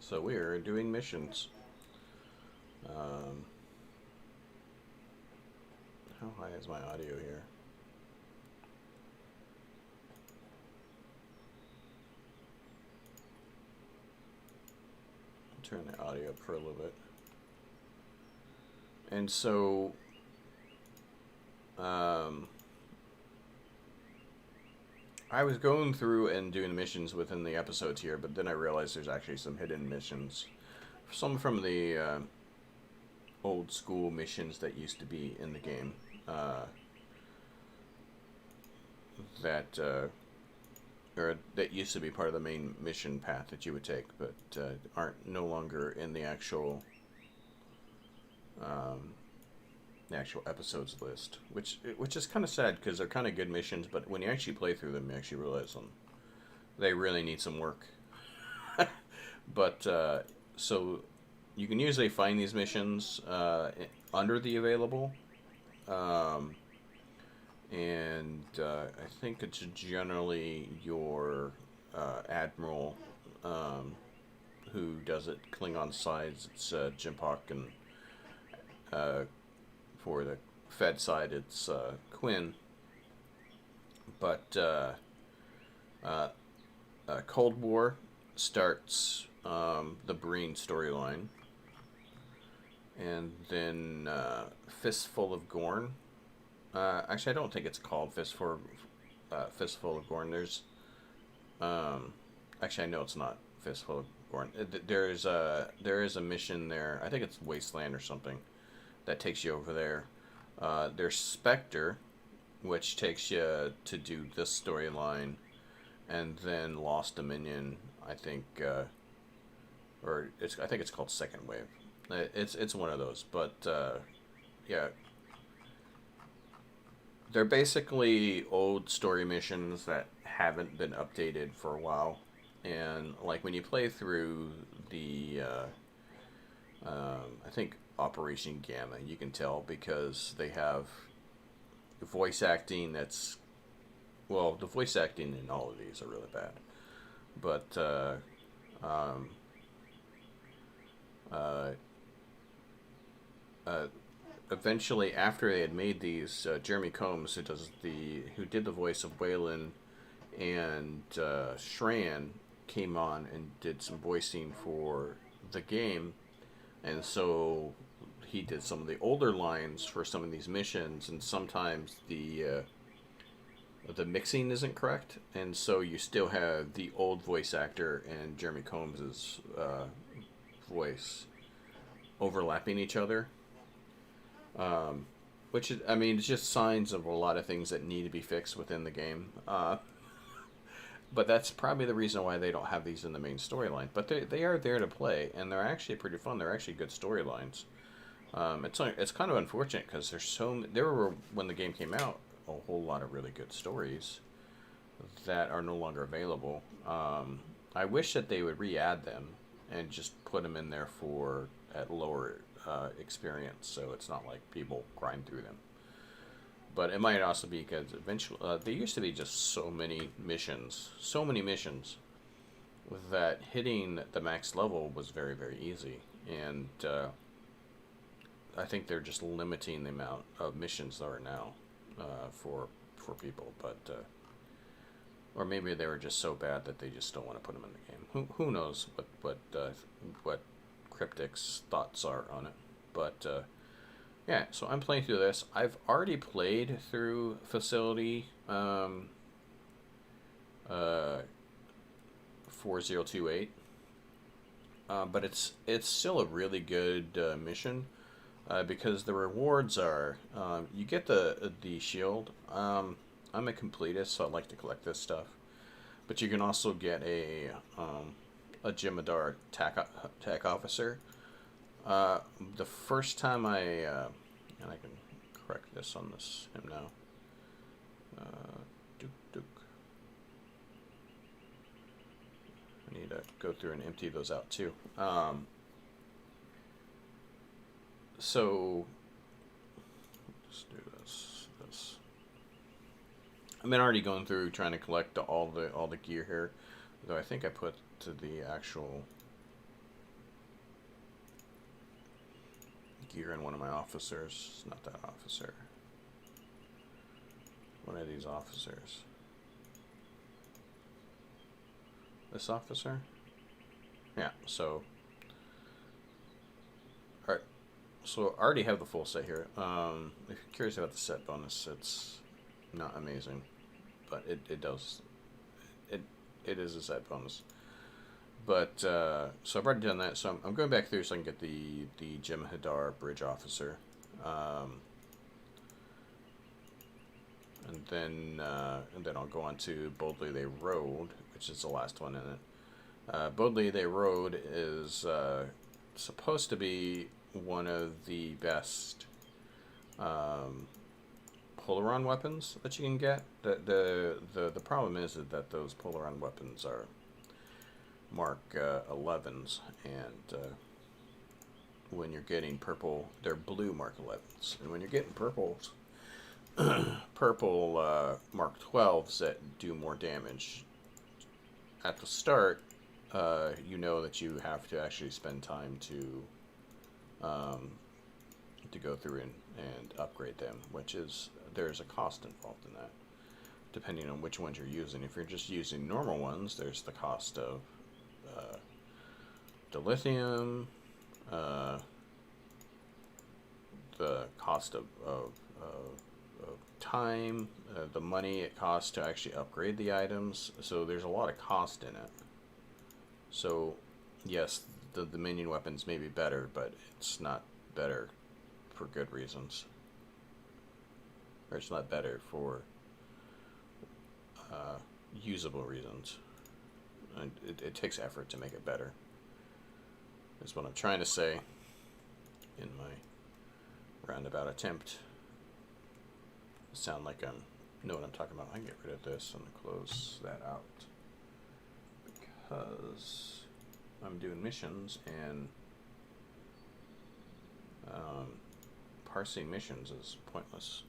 So we are doing missions. Um, how high is my audio here? I'll turn the audio up for a little bit. And so, um, I was going through and doing missions within the episodes here, but then I realized there's actually some hidden missions. Some from the old school missions that used to be in the game. Uh, that or that used to be part of the main mission path that you would take, but aren't no longer in um, the actual episodes list, which is kind of sad because they're kind of good missions, but when you actually play through them, you actually realize they really need some work. But so you can usually find these missions under the available. Um, and I think it's generally your admiral um, who does it. Klingon sides, it's Jimpak, and uh, for the Fed side, it's Quinn. But uh, Cold War starts the Breen storyline, and then Fistful of Gorn. Actually, I don't think it's called Fistful of Gorn. Um, actually, I know it's not Fistful of Gorn. There is a mission there. I think it's Wasteland or something that takes you over there. There's Spectre, which takes you to do this storyline, and then Lost Dominion. I think, I think it's called Second Wave. It's one of those, but yeah, they're basically old story missions that haven't been updated for a while. And like when you play through the, I think Operation Gamma, you can tell because they have voice acting that's well, the voice acting in all of these are really bad. But um, uh, uh, eventually, after they had made these, Jeremy Combs, who did the voice of Waylon and Shran, came on and did some voicing for the game, and so he did some of the older lines for some of these missions, and sometimes the mixing isn't correct, and so you still have the old voice actor and Jeremy Combs's voice overlapping each other. Um, which is, I mean, it's just signs of a lot of things that need to be fixed within the game. But that's probably the reason why they don't have these in the main storyline. But they are there to play, and they're actually pretty fun. They're actually good storylines. It's kind of unfortunate because there were when the game came out a whole lot of really good stories that are no longer available. I wish that they would re-add them and just put them in there for at lower experience, so it's not like people grind through them. But it might also be because eventually there used to be just so many missions that hitting the max level was very very easy, and I think they're just limiting the amount of missions there are now for people, but or maybe they were just so bad that they just don't want to put them in the game. Who knows what Cryptic's thoughts are on it, but yeah. So I'm playing through this. I've already played through Facility uh, 4028, but it's still a really good mission. Because the rewards are you get the shield. I'm a completist, so I like to collect this stuff. But you can also get a Jem'Hadar tech officer. The first time and I can correct this on this him now. Duke Duke. I need to go through and empty those out too. So let's do this. I've been already going through trying to collect all the gear here, though I think I put to the actual gear in one of my officers. Not that officer. One of these officers. This officer? Yeah, so... Alright, so I already have the full set here. If you're curious about the set bonus, it's not amazing. But it does... It is a set bonus. But, so I've already done that, so I'm going back through so I can get the Jem'Hadar Bridge Officer. And then I'll go on to Boldly They Rode, which is the last one in it. Boldly They Rode is supposed to be one of the best Polaron weapons that you can get. The problem is that those Polaron weapons are Mark 11s, and when you're getting purple, they're blue Mark 11s, and when you're getting purples, purple Mark 12s that do more damage at the start, you know that you have to actually spend time to go through and upgrade them, which is, there's a cost involved in that, depending on which ones you're using. If you're just using normal ones, there's the cost of the lithium, the cost of time, the money it costs to actually upgrade the items. So there's a lot of cost in it. So yes, the minion weapons may be better, but it's not better for good reasons. Or it's not better for usable reasons. And it takes effort to make it better. Is what I'm trying to say in my roundabout attempt. Sound like I know what I'm talking about. I can get rid of this and close that out because I'm doing missions, and parsing missions is pointless.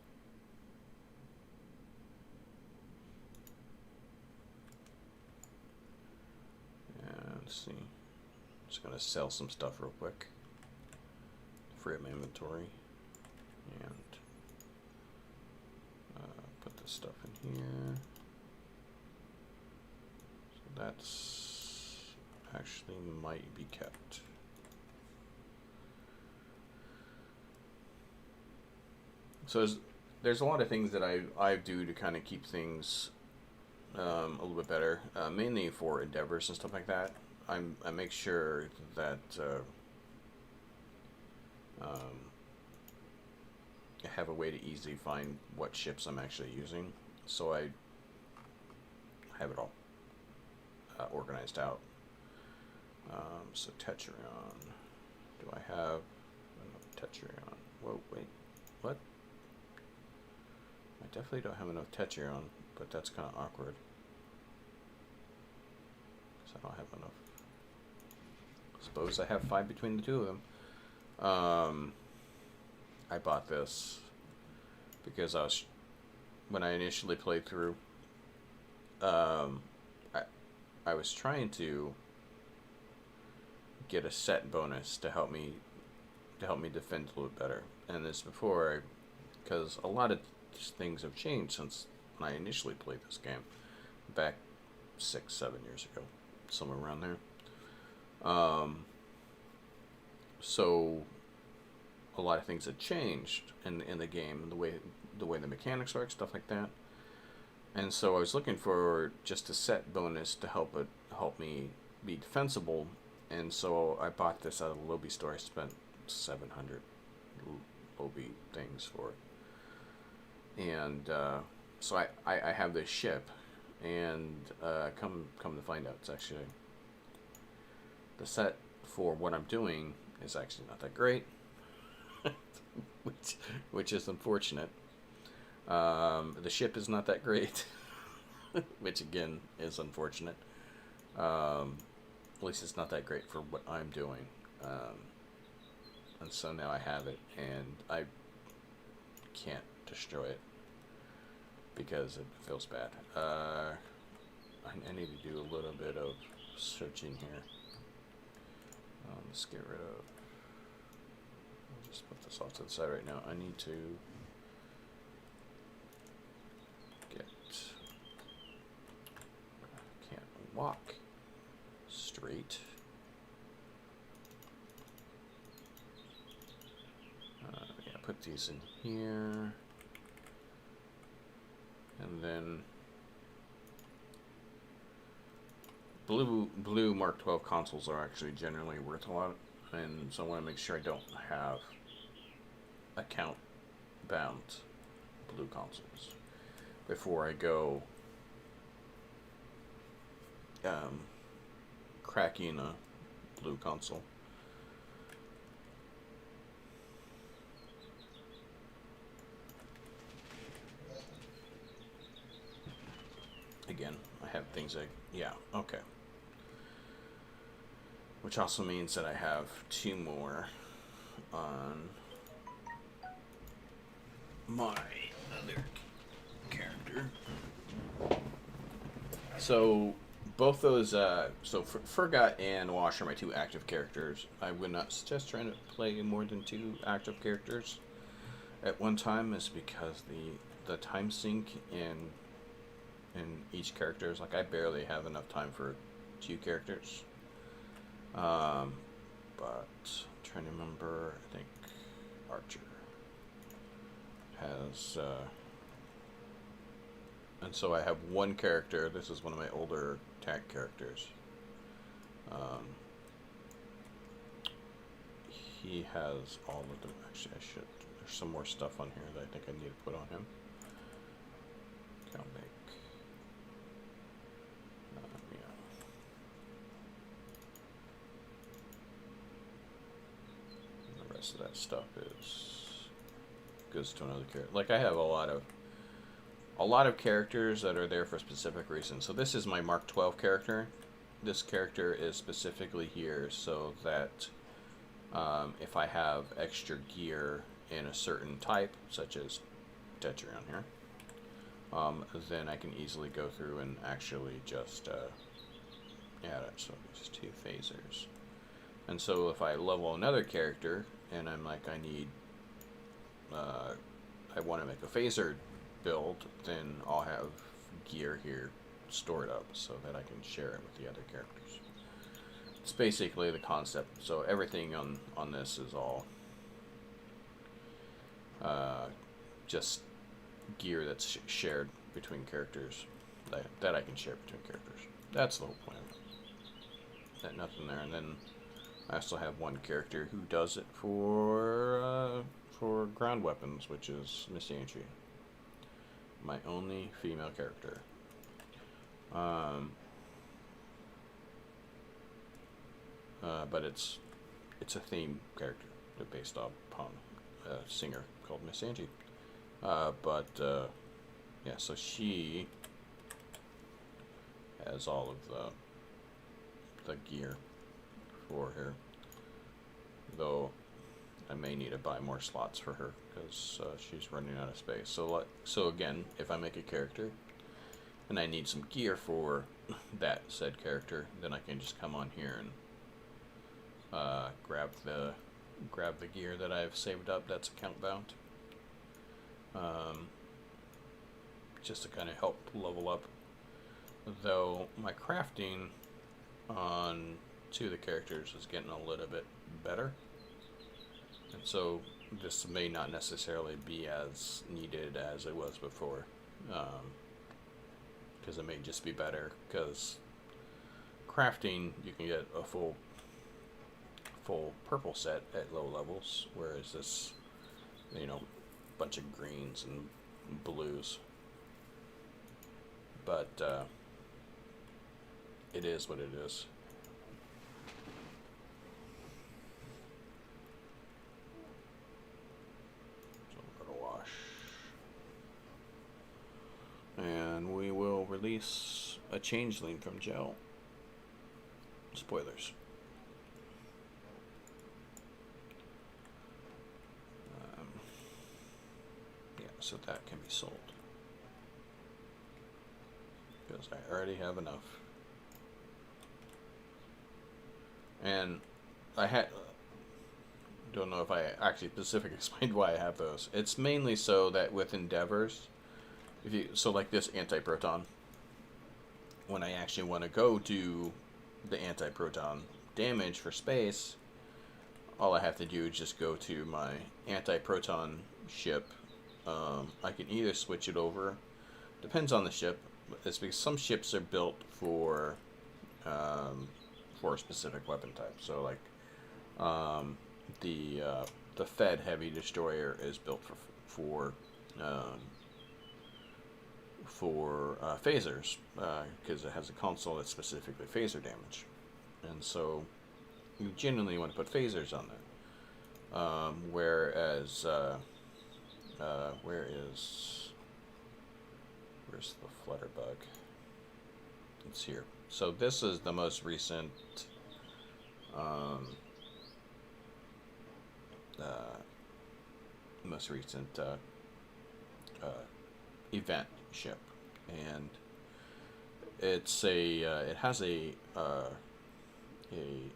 And let's see. Just gonna sell some stuff real quick. Free up my inventory. And put this stuff in here. So that's actually might be kept. So there's a lot of things that I do to kind of keep things a little bit better, mainly for endeavors and stuff like that. I make sure that I have a way to easily find what ships I'm actually using, so I have it all organized out. So Tetrion, do I have enough Tetrion? Whoa, wait, what? I definitely don't have enough Tetrion, but that's kind of awkward because I don't have enough. Suppose I have 5 between the two of them. I bought this because when I initially played through, I was trying to get a set bonus to help me defend a little better. And this before, because a lot of things have changed since when I initially played this game back 6-7 years ago, somewhere around there. So a lot of things had changed in the game, the way the mechanics work, stuff like that. And so I was looking for just a set bonus to help me be defensible. And so I bought this at a Lobby store. I spent 700 Lobby things for it. And so I have this ship, and come to find out, it's actually the set for what I'm doing is actually not that great, which is unfortunate. The ship is not that great, which again is unfortunate. At least it's not that great for what I'm doing. And so now I have it, and I can't destroy it because it feels bad. I need to do a little bit of searching here. Let's get rid of just put this off to the side right now. I need to get. I can't walk straight. Yeah, put these in here, and then blue Mark 12 consoles are actually generally worth a lot, and so I want to make sure I don't have account bound blue consoles before I go cracking a blue console. Again, I have things like, yeah, okay. Which also means that I have 2 more on my other character. So both those, so Furgot and Wash are my 2 active characters. I would not suggest trying to play more than 2 active characters at one time, is because the time sink in each character is like, I barely have enough time for 2 characters. But I'm trying to remember, I think Archer has, and so I have 1 character. This is one of my older tank characters. He has all of them. Actually, I should. There's some more stuff on here that I think I need to put on him. Calmake. Yeah. And the rest of that stuff goes to another character. Like, I have a lot of characters that are there for specific reasons. So this is my Mark 12 character. This character is specifically here so that if I have extra gear in a certain type, such as Tetrion here, then I can easily go through and actually just add it. So there's 2 phasers. And so if I level another character and I'm like, I want to make a phaser build, then I'll have gear here stored up so that I can share it with the other characters. It's basically the concept. So everything on this is all just gear that's shared between characters, that I can share between characters. That's the whole plan. That nothing there. And then I also have 1 character who does it for ground weapons, which is Miss Angie, my only female character. But it's a theme character based upon a singer called Miss Angie. Yeah, so she has all of the gear for her, though I may need to buy more slots for her because she's running out of space. So again, if I make a character and I need some gear for that said character, then I can just come on here and grab the gear that I've saved up that's account bound, just to kind of help level up. Though my crafting on 2 of the characters is getting a little bit better, and so this may not necessarily be as needed as it was before, because it may just be better, because crafting, you can get a full purple set at low levels, whereas this, bunch of greens and blues. But it is what it is. So I'm gonna wash, and we will release a changeling from gel. Spoilers. So that can be sold, because I already have enough. And I had don't know if I actually specifically explained why I have those. It's mainly so that with endeavors, if you so like this anti-proton, when I actually want to go do the anti-proton damage for space, all I have to do is just go to my anti-proton ship. I can either switch it over, depends on the ship. It's because some ships are built for a specific weapon type. So like the Fed heavy destroyer is built um, for phasers because it has a console that's specifically phaser damage, and so you generally want to put phasers on there. Whereas where's the Flutterbug? It's here. So this is the most recent um, uh, event ship, and it's it has a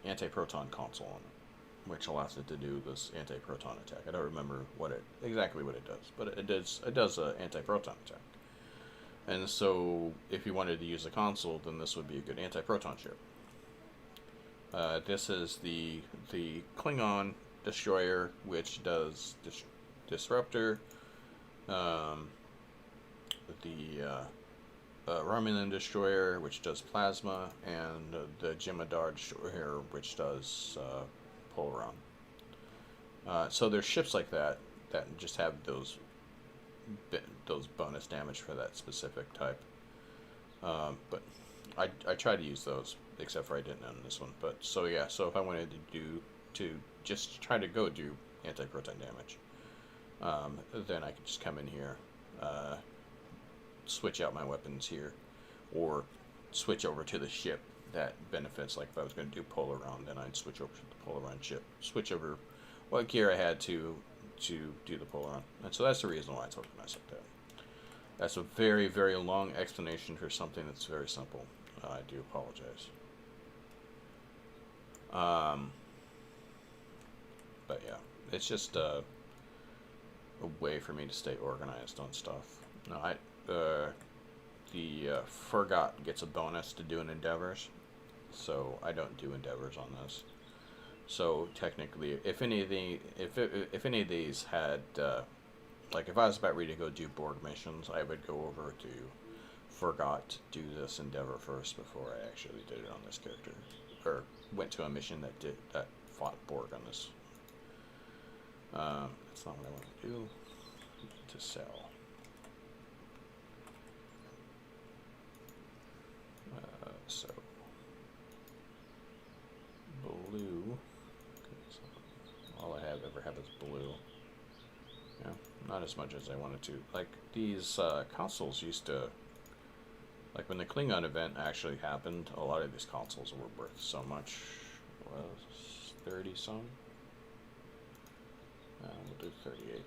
anti-proton console on it, which allows it to do this anti-proton attack. I don't remember exactly what it does, but it does an anti-proton attack. And so, if you wanted to use the console, then this would be a good anti-proton ship. This is the Klingon destroyer, which does disruptor. The Romulan destroyer, which does plasma, and the Jem'Hadar destroyer, which does Polaron. So there's ships like that just have those bonus damage for that specific type. But I try to use those, except for I didn't on this one. But so yeah, so if I wanted to just try to go do anti-proton damage, then I could just come in here, switch out my weapons here, or switch over to the ship that benefits. Like if I was going to do Polaron, then I'd switch over to the Polaron ship, switch over what gear I had to do the Polaron. And so that's the reason why it's organized like that. That's a very, very long explanation for something that's very simple. I do apologize. But yeah, it's just a way for me to stay organized on stuff. No, the Forgot gets a bonus to doing endeavors, so I don't do endeavors on this. So technically, if any of these had like if I was about ready to go do Borg missions, I would go over to Forgot to do this endeavor first before I actually did it on this character, or went to a mission that fought Borg on this. That's not what I want to do. To sell. So blue. All I ever have is blue. Yeah, not as much as I wanted to. Like these consoles used to. Like when the Klingon event actually happened, a lot of these consoles were worth so much. Was 30 some. We'll do 38.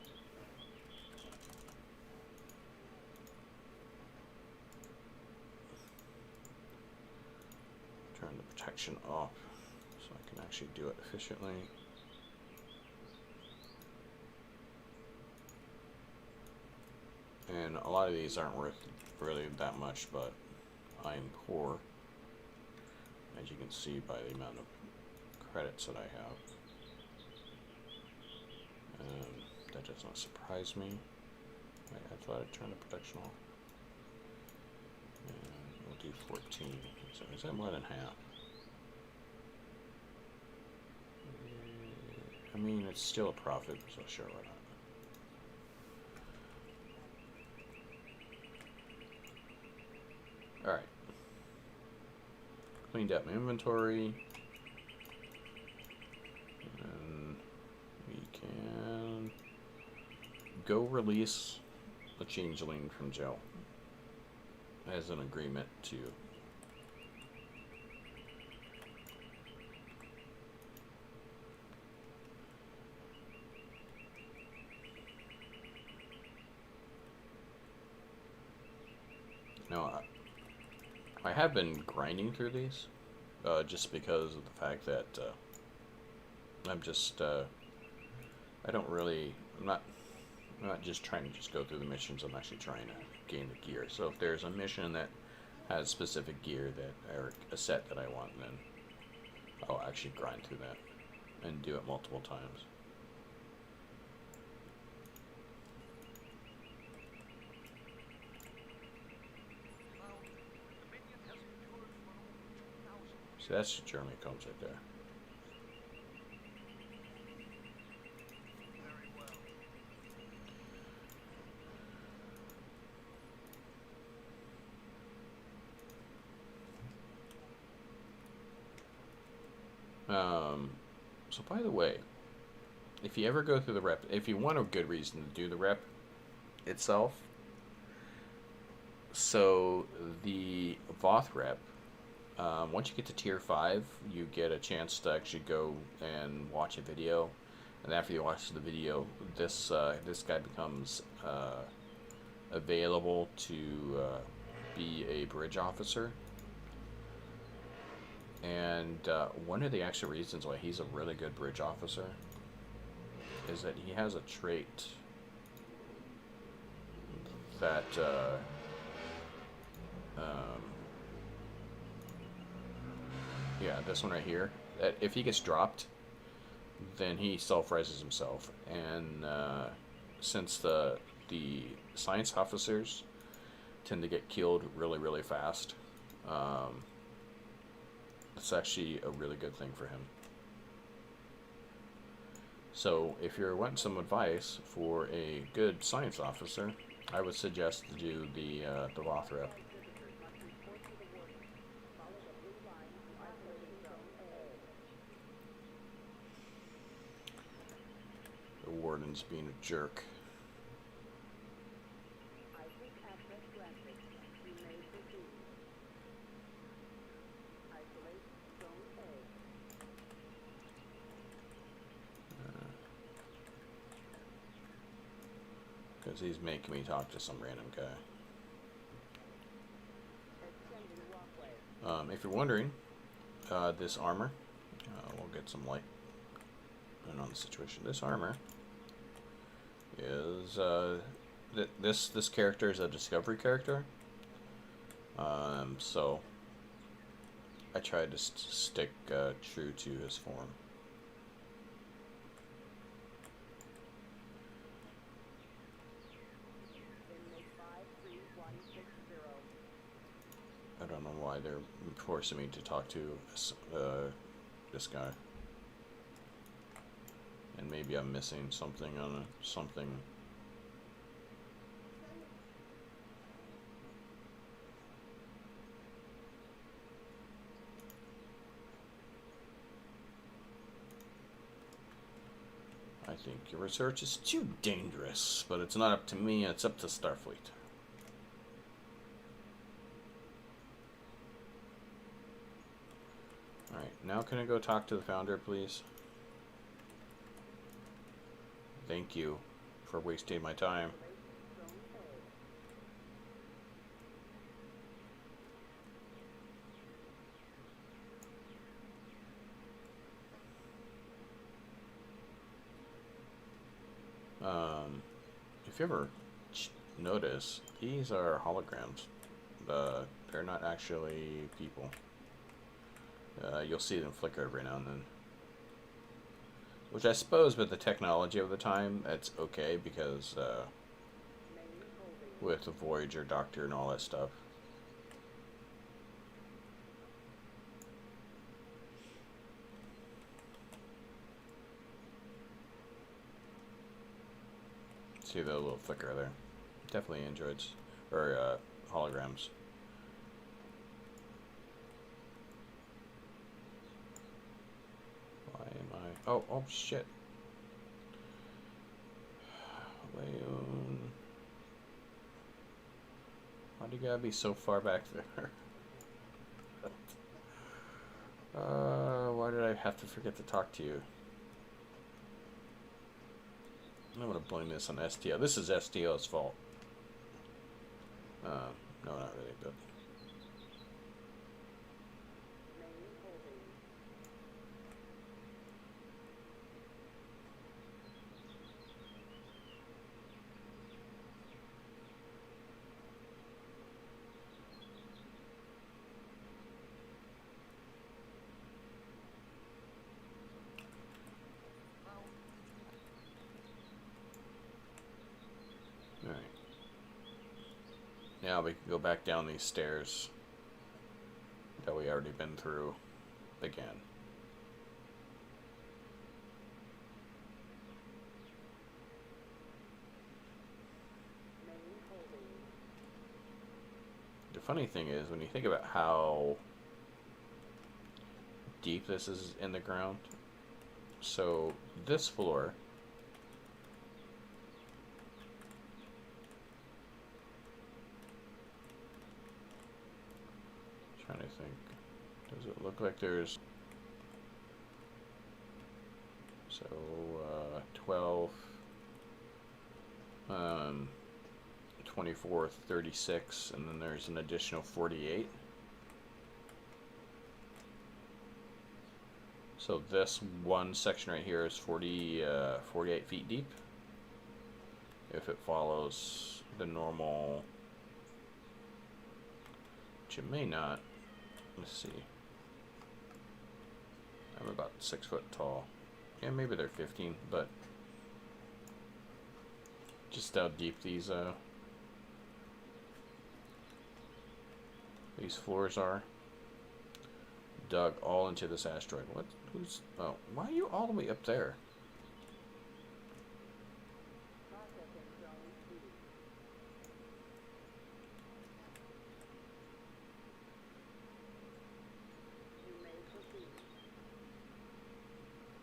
Turn the protection off so I can actually do it efficiently. And a lot of these aren't worth really that much, but I'm poor, as you can see by the amount of credits that I have. That does not surprise me. I thought I'd turn the protection off. And we'll do 14. So is that more than half? I mean, it's still a profit, so sure, why not? Alright. Cleaned up my inventory. And we can go release the changeling from jail as an agreement to now. I have been grinding through these just because of the fact that I'm just I don't really. I'm not just trying to just go through the missions. I'm actually trying to gain the gear. So if there's a mission that has specific gear that or a set that I want, then I'll actually grind through that and do it multiple times. So that's Jeremy Combs right there. So by the way, if you ever go through the rep, if you want a good reason to do the rep itself, so the Voth rep, once you get to tier 5, you get a chance to actually go and watch a video, and after you watch the video, this guy becomes available to be a bridge officer. And one of the actual reasons why he's a really good bridge officer is that he has a trait that yeah, this one right here, that if he gets dropped, then he self-rises himself. And since the science officers tend to get killed really, really fast, it's actually a really good thing for him. So if you're wanting some advice for a good science officer, I would suggest to do the Voth rep. The warden's being a jerk. Because he's making me talk to some random guy. If you're wondering, this armor, we'll get some light on the situation. This armor is this character is a discovery character. So I tried to stick true to his form. I don't know why they're forcing me to talk to this guy. And maybe I'm missing something on something. I think your research is too dangerous, but it's not up to me, it's up to Starfleet. Alright, now can I go talk to the founder, please? Thank you for wasting my time. If you ever notice, these are holograms. They're not actually people. You'll see them flicker every now and then. Which I suppose with the technology of the time, that's okay, because with the Voyager Doctor and all that stuff. See the little flicker there. Definitely androids, or holograms. Why am I... Oh shit. Leon. Why do you gotta be so far back there? Why did I have to forget to talk to you? I'm gonna blame this on STO. This is STO's fault. No, not really, but... now we can go back down these stairs that we already been through again. The funny thing is, when you think about how deep this is in the ground, so this floor trying to think, does it look like there's 12 24, 36, and then there's an additional 48. So this one section right here is 48 feet deep. If it follows the normal, which it may not. Let's see. I'm about 6 foot tall. Yeah, maybe they're 15, but just how deep these floors are. Dug all into this asteroid. What? Who's? Oh, why are you all the way up there?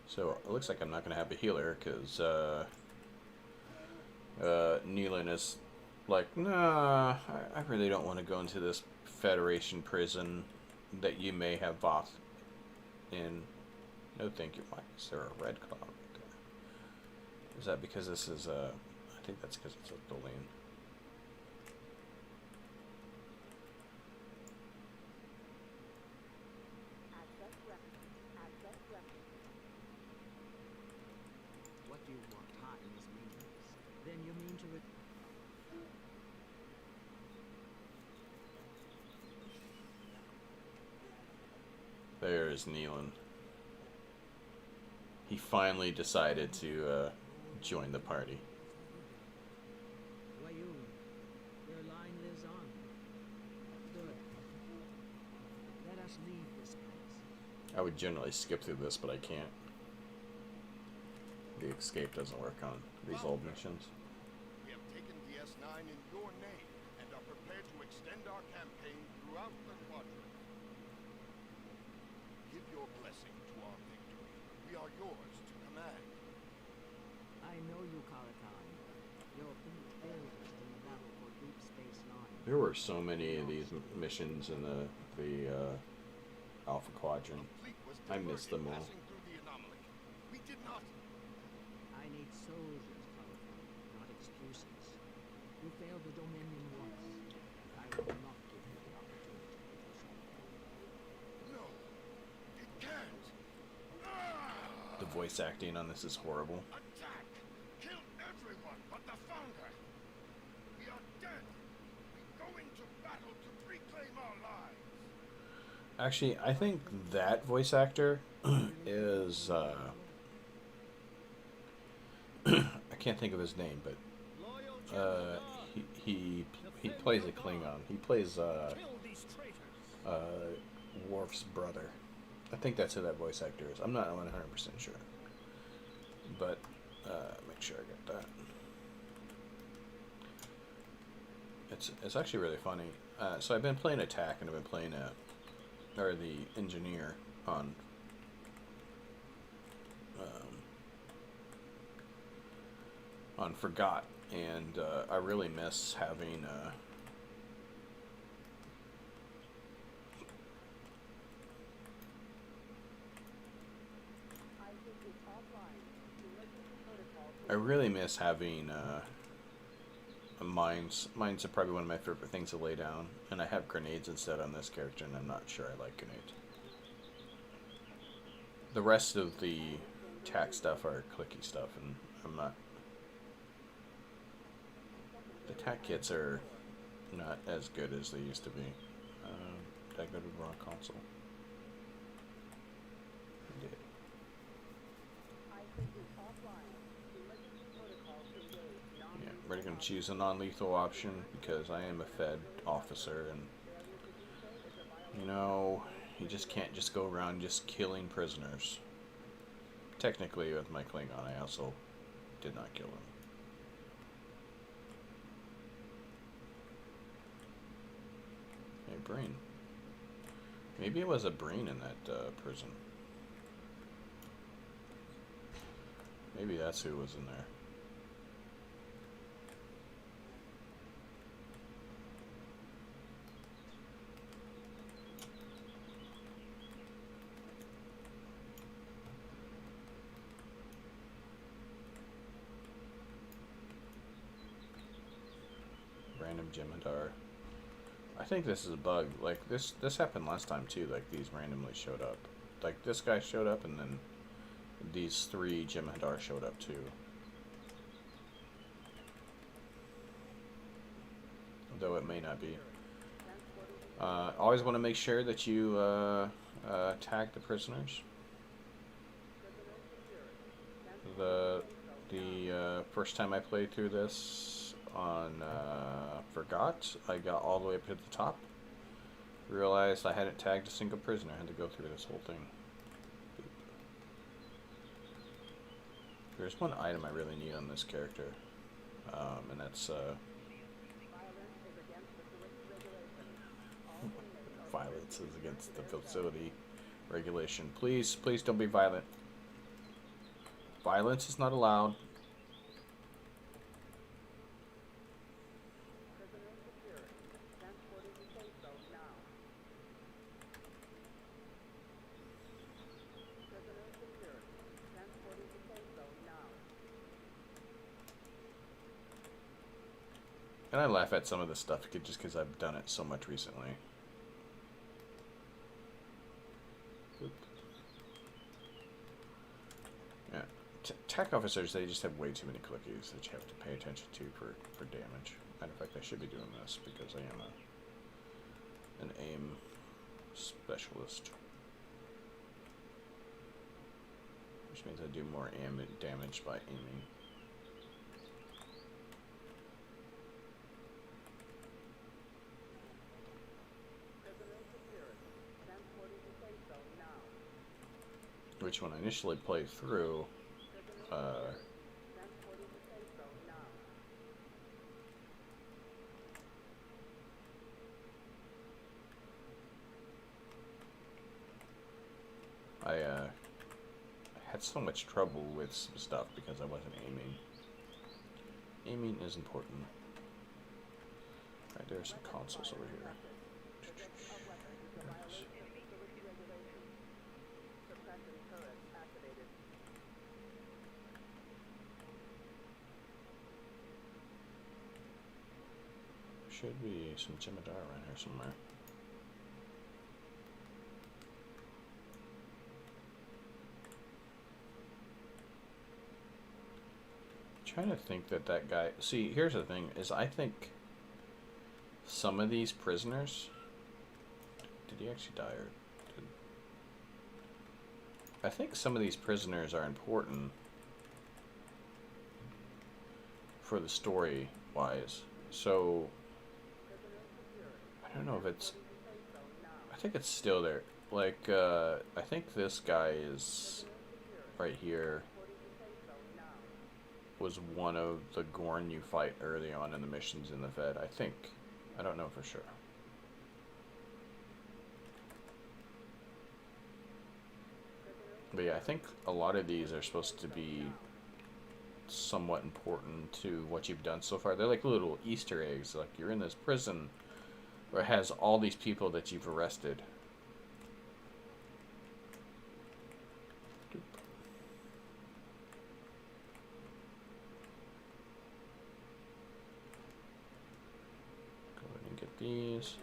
So it looks like I'm not going to have a healer because Nealon is like, nah, I really don't want to go into this Federation prison that you may have Voth in. No, thank you. Why is there a red cloud right there? Is that because this is I think that's because it's a building. What do you want times means? Then you mean to it. There is Nealon. He finally decided to join the party. Wayun, your line lives on. Good. Let us leave this place. I would generally skip through this, but I can't. The escape doesn't work on these old missions. We have taken DS9 in your name and are prepared to extend our campaign throughout the quadrant. Give your blessing to our victory. We are yours to command. I know you, Karakan. You're builders in the battle for Deep Space Nine. There were so many of these missions in the Alpha Quadrant. A fleet was I missed them all. passing through the anomaly. We did not. I need soldiers, Karakan, not excuses. You failed the Dominion once. I will not give you the opportunity to do so. No. It can't. The voice acting on this is horrible. Attack! Kill everyone but the founder! We are dead! We go into battle to reclaim our lives! Actually, I think that voice actor is I can't think of his name, but he plays a Klingon. He plays Worf's brother. I think that's who that voice actor is. I'm not 100% sure, but make sure I get that. It's actually really funny. So I've been playing Attack, and I've been playing the engineer on Forgot, and I really miss having mines. Mines are probably one of my favorite things to lay down, and I have grenades instead on this character, and I'm not sure I like grenades. The rest of the attack stuff are clicky stuff, and I'm not. The attack kits are not as good as they used to be. Did I go to the wrong console? I did. Yeah, we're gonna and choose a non-lethal option because I am a Fed officer, and you know, you just can't just go around just killing prisoners. Technically, with my Klingon, I also did not kill him. Hey, brain. Maybe it was a brain in that prison. Maybe that's who was in there. Random Jem'Hadar. I think this is a bug. Like this happened last time too. Like these randomly showed up. Like this guy showed up, and then these 3 Jem'Hadar showed up too. Though it may not be. Always want to make sure that you tag the prisoners. The first time I played through this on Forgot, I got all the way up to the top. Realized I hadn't tagged a single prisoner. I had to go through this whole thing. Boop. There's one item I really need on this character, and that's violence is against the facility regulation. Please, please don't be violent. Violence is not allowed. And I laugh at some of this stuff just because I've done it so much recently. Oop. Yeah. Tech officers, they just have way too many clickies that you have to pay attention to for damage. Matter of fact, I should be doing this because I am an aim specialist. Which means I do more damage by aiming. Which when I initially played through, I had so much trouble with some stuff because I wasn't aiming. Aiming is important. Right, there are some consoles over here. Should be some Jem'Hadar around here somewhere. Trying to think that guy. See, here's the thing: is I think some of these prisoners. Did he actually die or? I think some of these prisoners are important for the story wise. So. I don't know if it's. I think it's still there. Like, I think this guy is right here. Was one of the Gorn you fight early on in the missions in the Fed. I think. I don't know for sure. But yeah, I think a lot of these are supposed to be somewhat important to what you've done so far. They're like little Easter eggs. Like, you're in this prison. Or it has all these people that you've arrested. Doop. Go ahead and get these.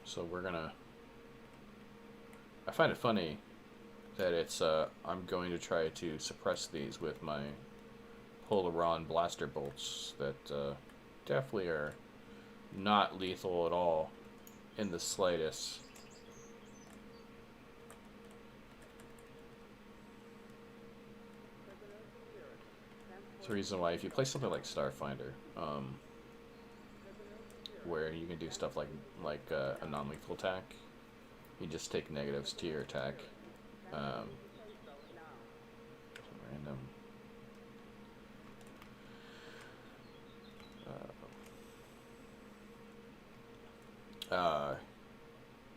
So we're gonna. I find it funny that it's I'm going to try to suppress these with my Polaron blaster bolts that definitely are not lethal at all in the slightest. It's the reason why if you play something like Starfinder, where you can do stuff like a non-lethal attack, you just take negatives to your attack. Some random.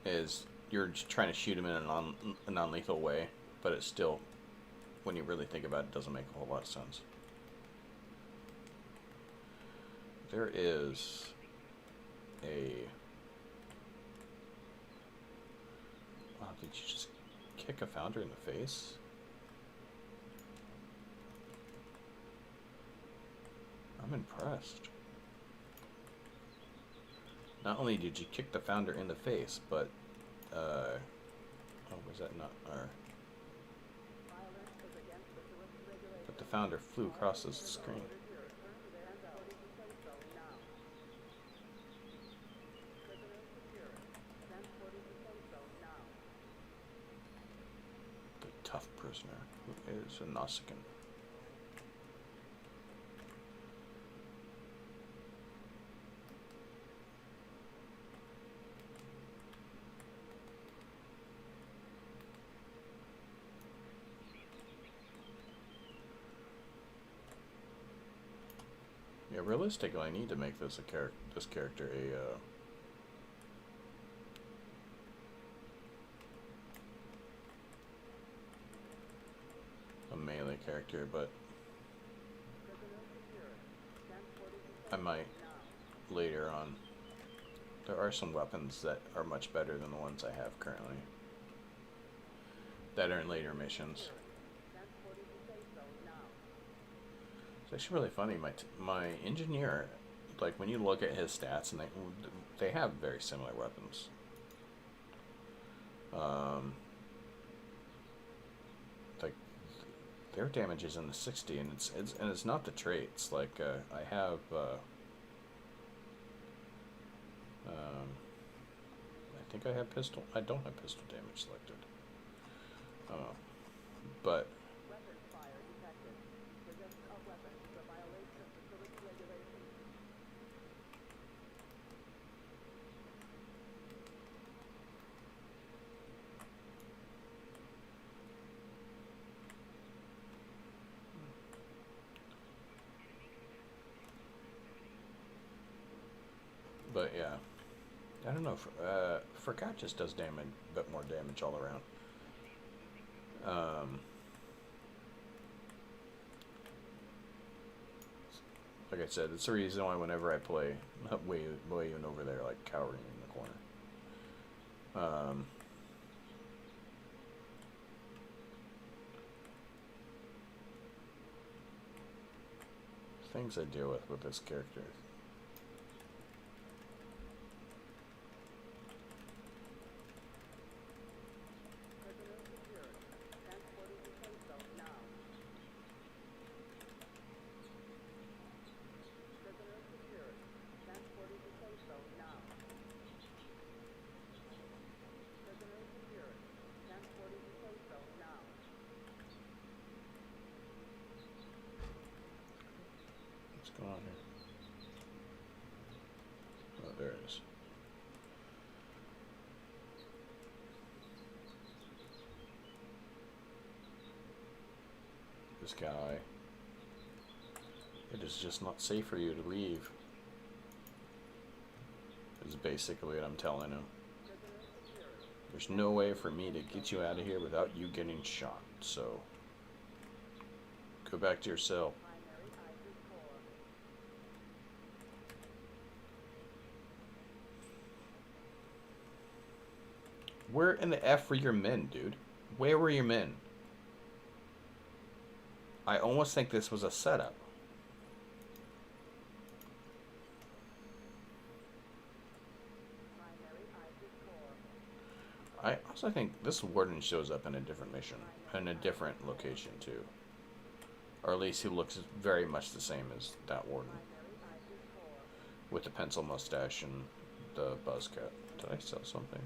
Is you're just trying to shoot him in a non-lethal way, but it's still, when you really think about it, doesn't make a whole lot of sense. There is a... Wow, did you just kick a founder in the face? I'm impressed. Not only did you kick the founder in the face, but, oh, was that not, but the founder flew across the screen. The tough prisoner, who is a Nausicaan. Yeah, realistically, I need to make this this character a melee character, but I might later on. There are some weapons that are much better than the ones I have currently that are in later missions. It's actually really funny. My engineer, like when you look at his stats, and they have very similar weapons. Like their damage is in the 60, and it's not the traits. Like I have, I think I have pistol. I don't have pistol damage selected. But. But yeah, I don't know. Forgot just does a bit more damage all around. Like I said, it's the reason why whenever I play, way even over there, like cowering in the corner. Things I deal with this character. What's going on here? Oh, there it is. This guy. It is just not safe for you to leave. Is basically what I'm telling him. There's no way for me to get you out of here without you getting shot, so go back to your cell. Where in the F were your men, dude? Where were your men? I almost think this was a setup. I also think this warden shows up in a different mission, in a different location too. Or at least he looks very much the same as that warden. With the pencil mustache and the buzz cut. Did I sell something?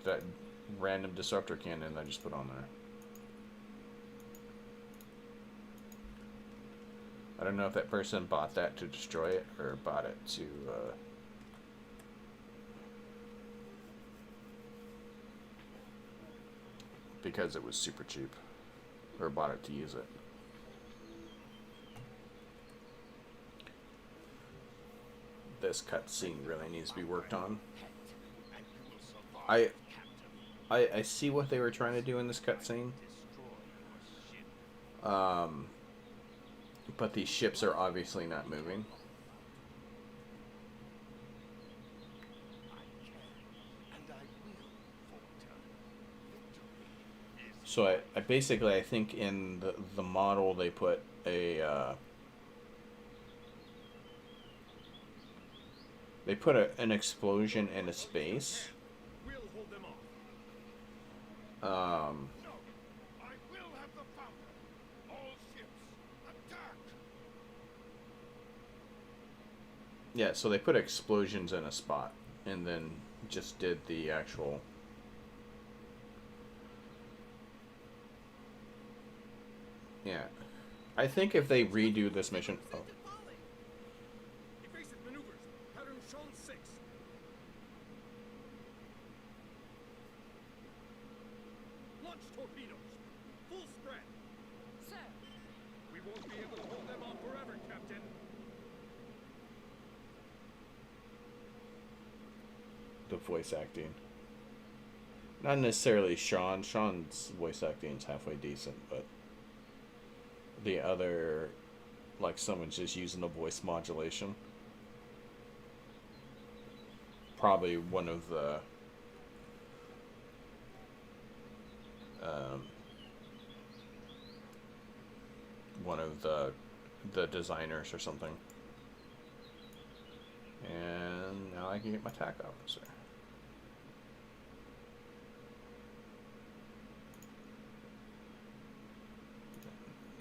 That random disruptor cannon I just put on there. I don't know if that person bought that to destroy it or bought it to because it was super cheap, or bought it to use it. This cutscene really needs to be worked on. And you will survive, Captain. I see what they were trying to do in this cutscene. Destroy your ship. But these ships are obviously not moving. I can, and I will falter. Victory is So I basically, I think in the model they put an explosion in a space. We'll hold them off. Um, No, I will have the founder. All ships, attack! yeah, so they put explosions in a spot and then just did the actual. Yeah, I think if they redo this mission. Oh. Evasive maneuvers, pattern shown 6. Launch torpedoes, full spread. Sir, We won't be able to hold them off forever, Captain. The voice acting. Not necessarily Sean. Sean's voice acting is halfway decent, but the other, like someone's just using the voice modulation. Probably one of the the designers or something. And now I can get my TAC officer.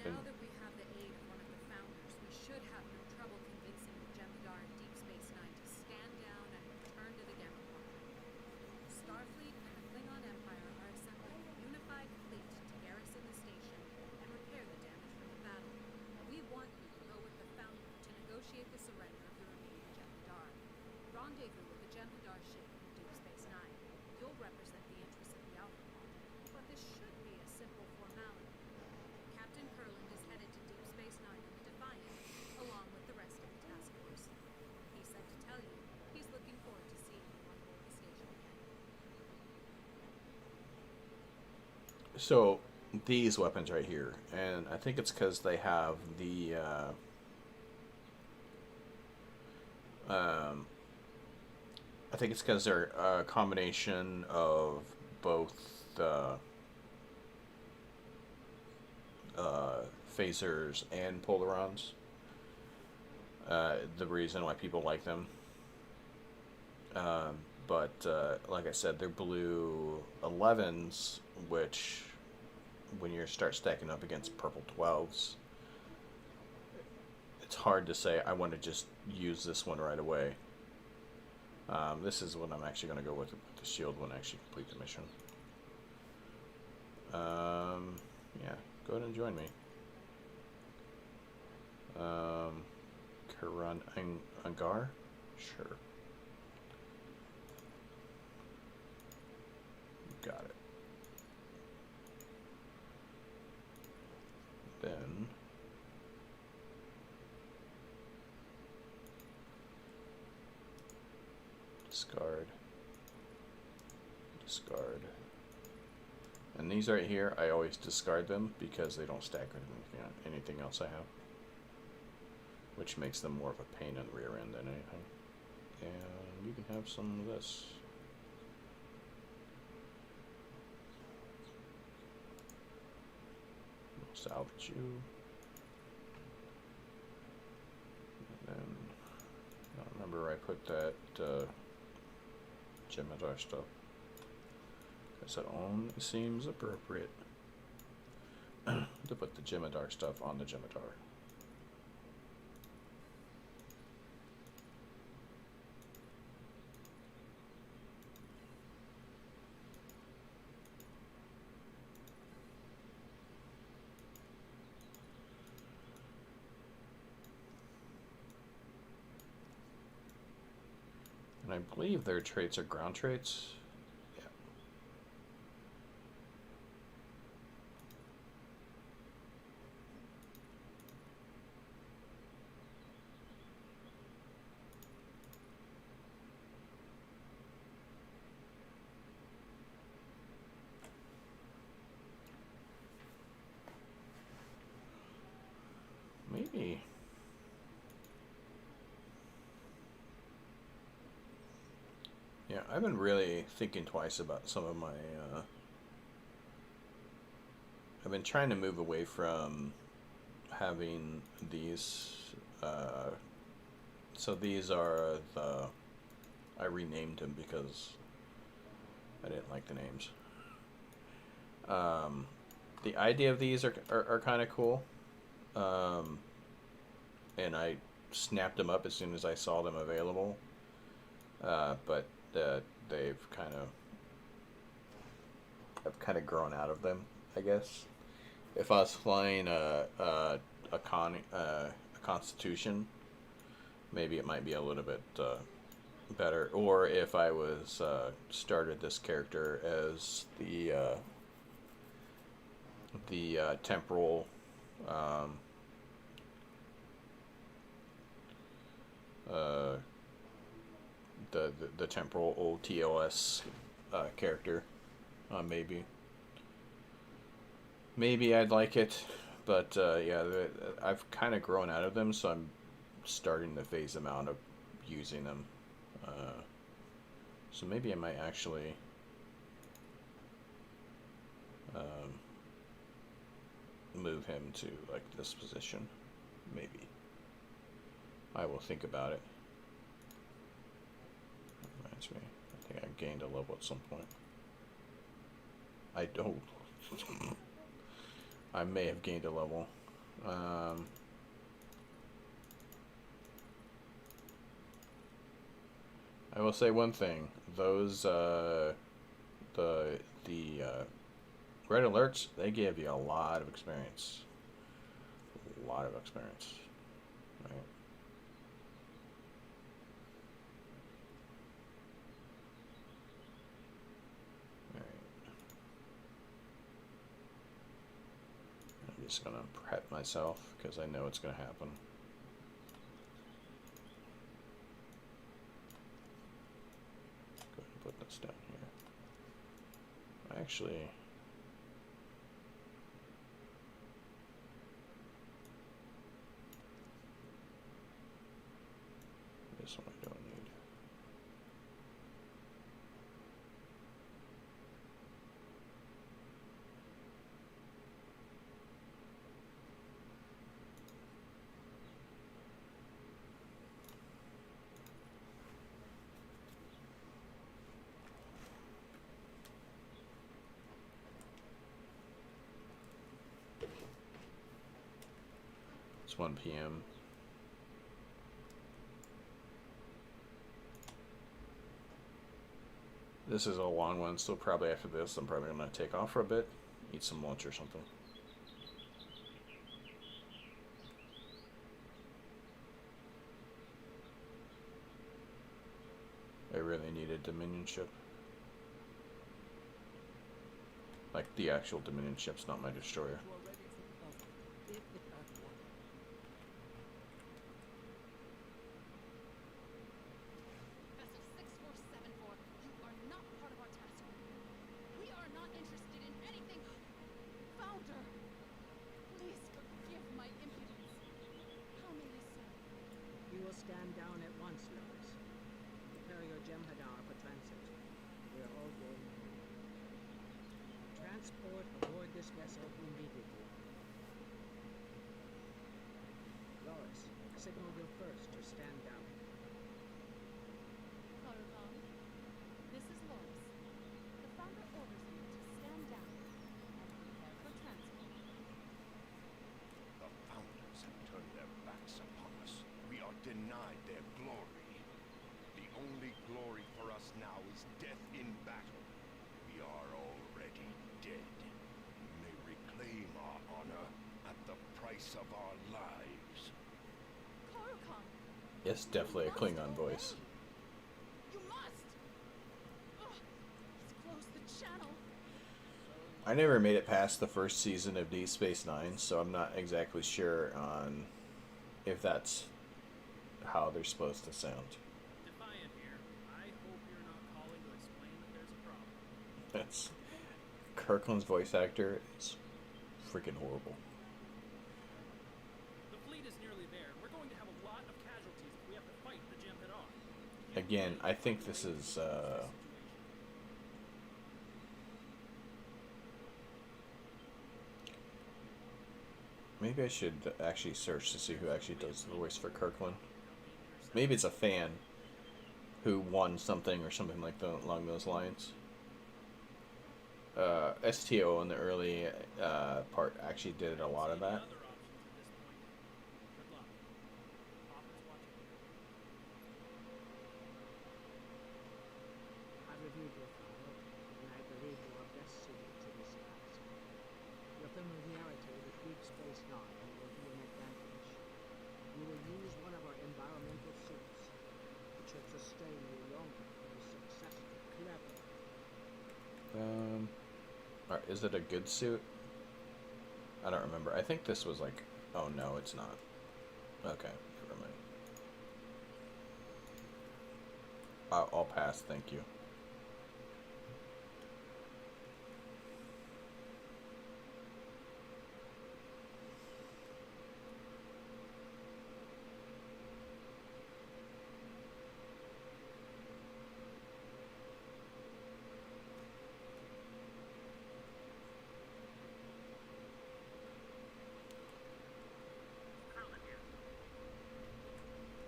Now that we have the aid of one of the founders, we should have no trouble convincing the Jem'Hadar and Deep Space Nine to stand down and return to the Gamma Quadrant. Starfleet and the Klingon Empire are assembling a unified fleet to garrison the station and repair the damage from the battle. We want you to go with the founder to negotiate the surrender of the remaining Jem'Hadar. Rendezvous with the Jem'Hadar ship in Deep Space Nine. You'll represent the interests of the Alpha Quadrant, but this should be a simple formality. Captain Kurland is headed to Deep Space Nine in the Defiant, along with the rest of the task force. He said to tell you he's looking forward to seeing you on board the station again. So these weapons right here, and I think it's because they have the I think it's because they're a combination of both phasers and polarons. The reason why people like them. But like I said, they're blue 11s, which when you start stacking up against purple 12s, it's hard to say I want to just use this one right away. This is what I'm actually going to go with the shield when I actually complete the mission. Yeah, go ahead and join me. Karan Angar? Sure. Got it. Then discard. Discard. And these right here, I always discard them because they don't stack with anything else I have. Which makes them more of a pain in the rear end than anything. And you can have some of this. Salvage you. And then, I don't remember where I put that Jem'Hadar stuff. Because it only seems appropriate to put the Jem'Hadar stuff on the Jem'Hadar. I believe their traits are ground traits. Yeah. Maybe. Yeah, I've been really thinking twice about some of my. I've been trying to move away from having these. So these are the. I renamed them because I didn't like the names. The idea of these are kind of cool. And I snapped them up as soon as I saw them available. But they've I've kind of grown out of them, I guess. If I was flying a Constitution, maybe it might be a little bit better. Or if I was started this character as the temporal. The temporal old TOS character, maybe I'd like it, but yeah, I've kind of grown out of them, so I'm starting to phase them out of using them. So maybe I might actually move him to like this position. Maybe I will think about it. Reminds me, I think I gained a level at some point. I don't. I may have gained a level. I will say one thing: those the red alerts, they give you a lot of experience. A lot of experience, right? I'm just gonna prep myself because I know it's gonna happen. Go ahead and put this down here. Actually, this one I don't need. It's 1 p.m. This is a long one, so probably after this I'm probably going to take off for a bit, eat some lunch or something. I really need a Dominion ship. Like the actual Dominion ship's not my destroyer. You are ready for the battle. If the path one. Vessel 6474, you are not part of our task. We are not interested in anything. Founder! Please forgive my impudence. How may I serve? You will stand down at once, Lois. Prepare your Jem'Hadar for transit. We are all going. Transport aboard this vessel immediately. Lois, signal your first to stand down. Coruscant, this is Loris. The Founder orders you to stand down and prepare for transport. The Founders have turned their backs upon us. We are denied their glory. The only glory for us now is death in battle. We are already dead. We may reclaim our honor at the price of our lives. Coruscant! It's definitely a Klingon voice. You I never made it past the first season of Deep Space Nine, so I'm not exactly sure on if that's how they're supposed to sound. Defiant here. I hope you're not calling to explain that there's a problem. That's Kirkland's voice actor is freaking horrible. The fleet is nearly there. We're going to have a lot of casualties if we have to fight the Jem'Hadar. Again, I think this is maybe I should actually search to see who actually does the voice for Kirkland. Maybe it's a fan who won something or something like that along those lines. STO in the early part actually did a lot of that. Other options at this point. Good luck. Hopper's watching you. I've reviewed your file, and I believe you are best suited to this task. Your familiarity with Deep Space Nine will be an advantage. You will use one of our environmental suits, which should sustain you longer for a successful clever. Alright, is it a good suit? I don't remember. I think this was like, oh no, it's not. Okay, never mind. I'll pass, thank you.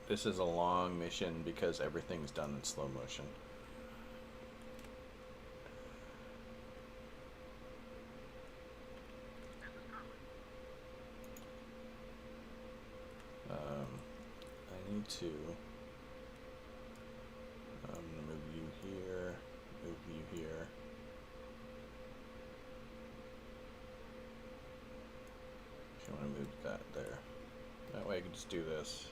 This is a long mission because everything's done in slow motion. I need to move you here, move you here. If you want to move that there. That way I can just do this.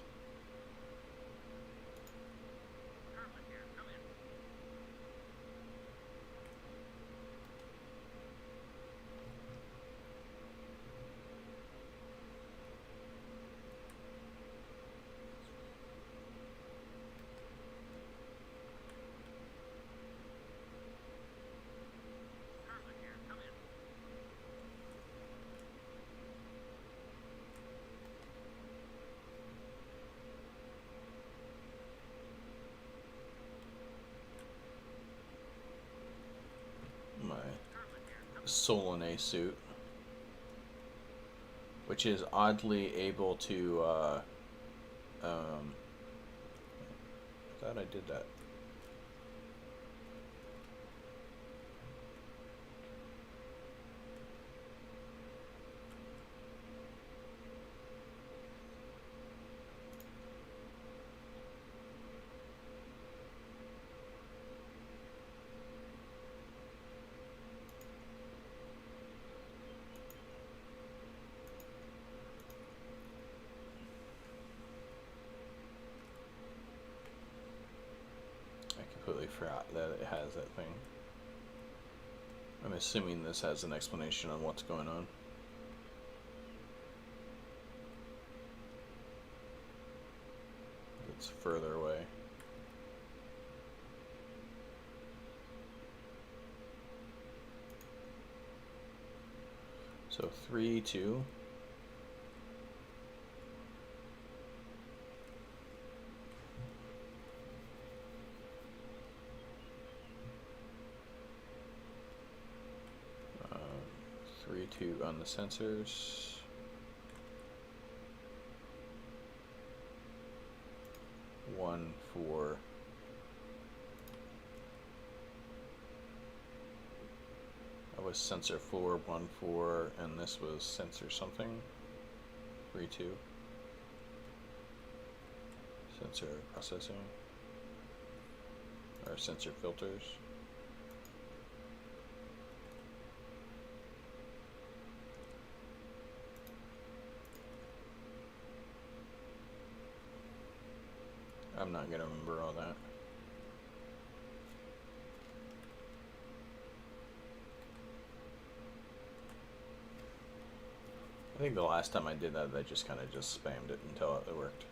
My Solanae suit, which is oddly able to I thought I did that. Completely forgot that it has that thing. I'm assuming this has an explanation on what's going on. It's further away. So 3, 2. Three, 2 on the sensors. One for that was sensor 4, 1 4, and this was sensor something. 3, 2. Sensor processing or sensor filters. I'm not gonna remember all that. I think the last time I did that, I just kind of just spammed it until it worked.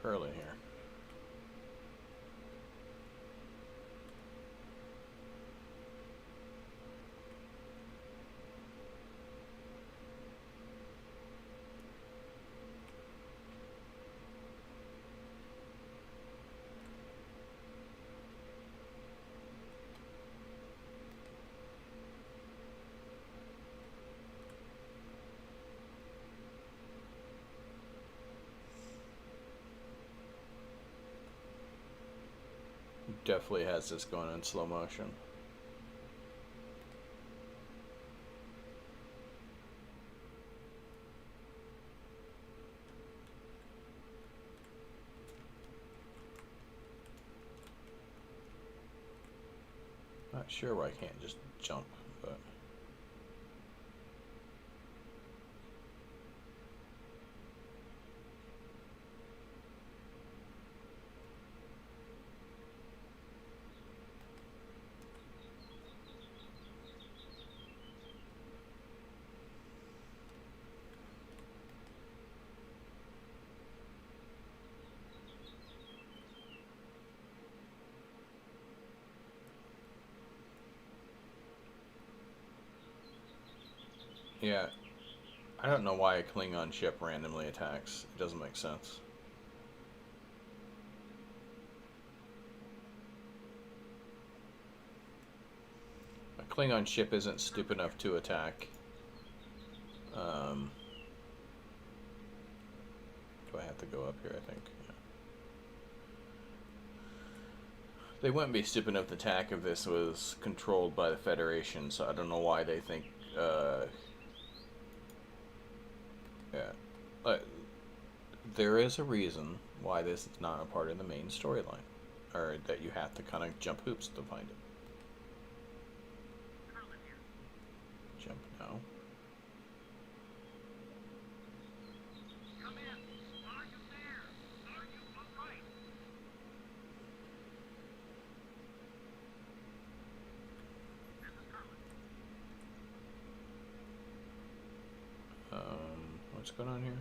Curly here. Definitely has this going in slow motion. Not sure why I can't just jump, but yeah, I don't know why a Klingon ship randomly attacks. It doesn't make sense. A Klingon ship isn't stupid enough to attack. Do I have to go up here, I think? Yeah. They wouldn't be stupid enough to attack if this was controlled by the Federation, so I don't know why they think, yeah. There is a reason why this is not a part of the main storyline, or that you have to kind of jump hoops to find it. Jump now. What's going on here?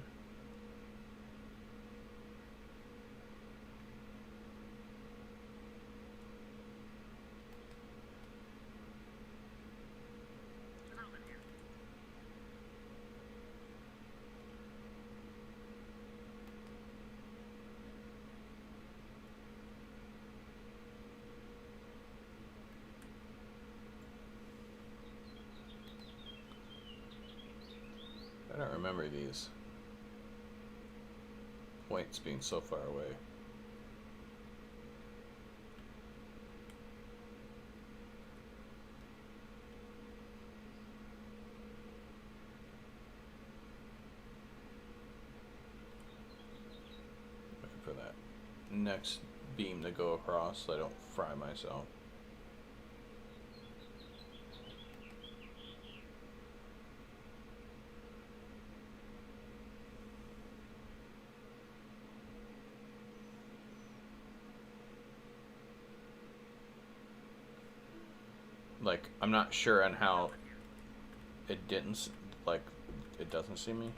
I don't remember these points being so far away. Wait for that next beam to go across so I don't fry myself. Like, I'm not sure on how it didn't, like, it doesn't see me.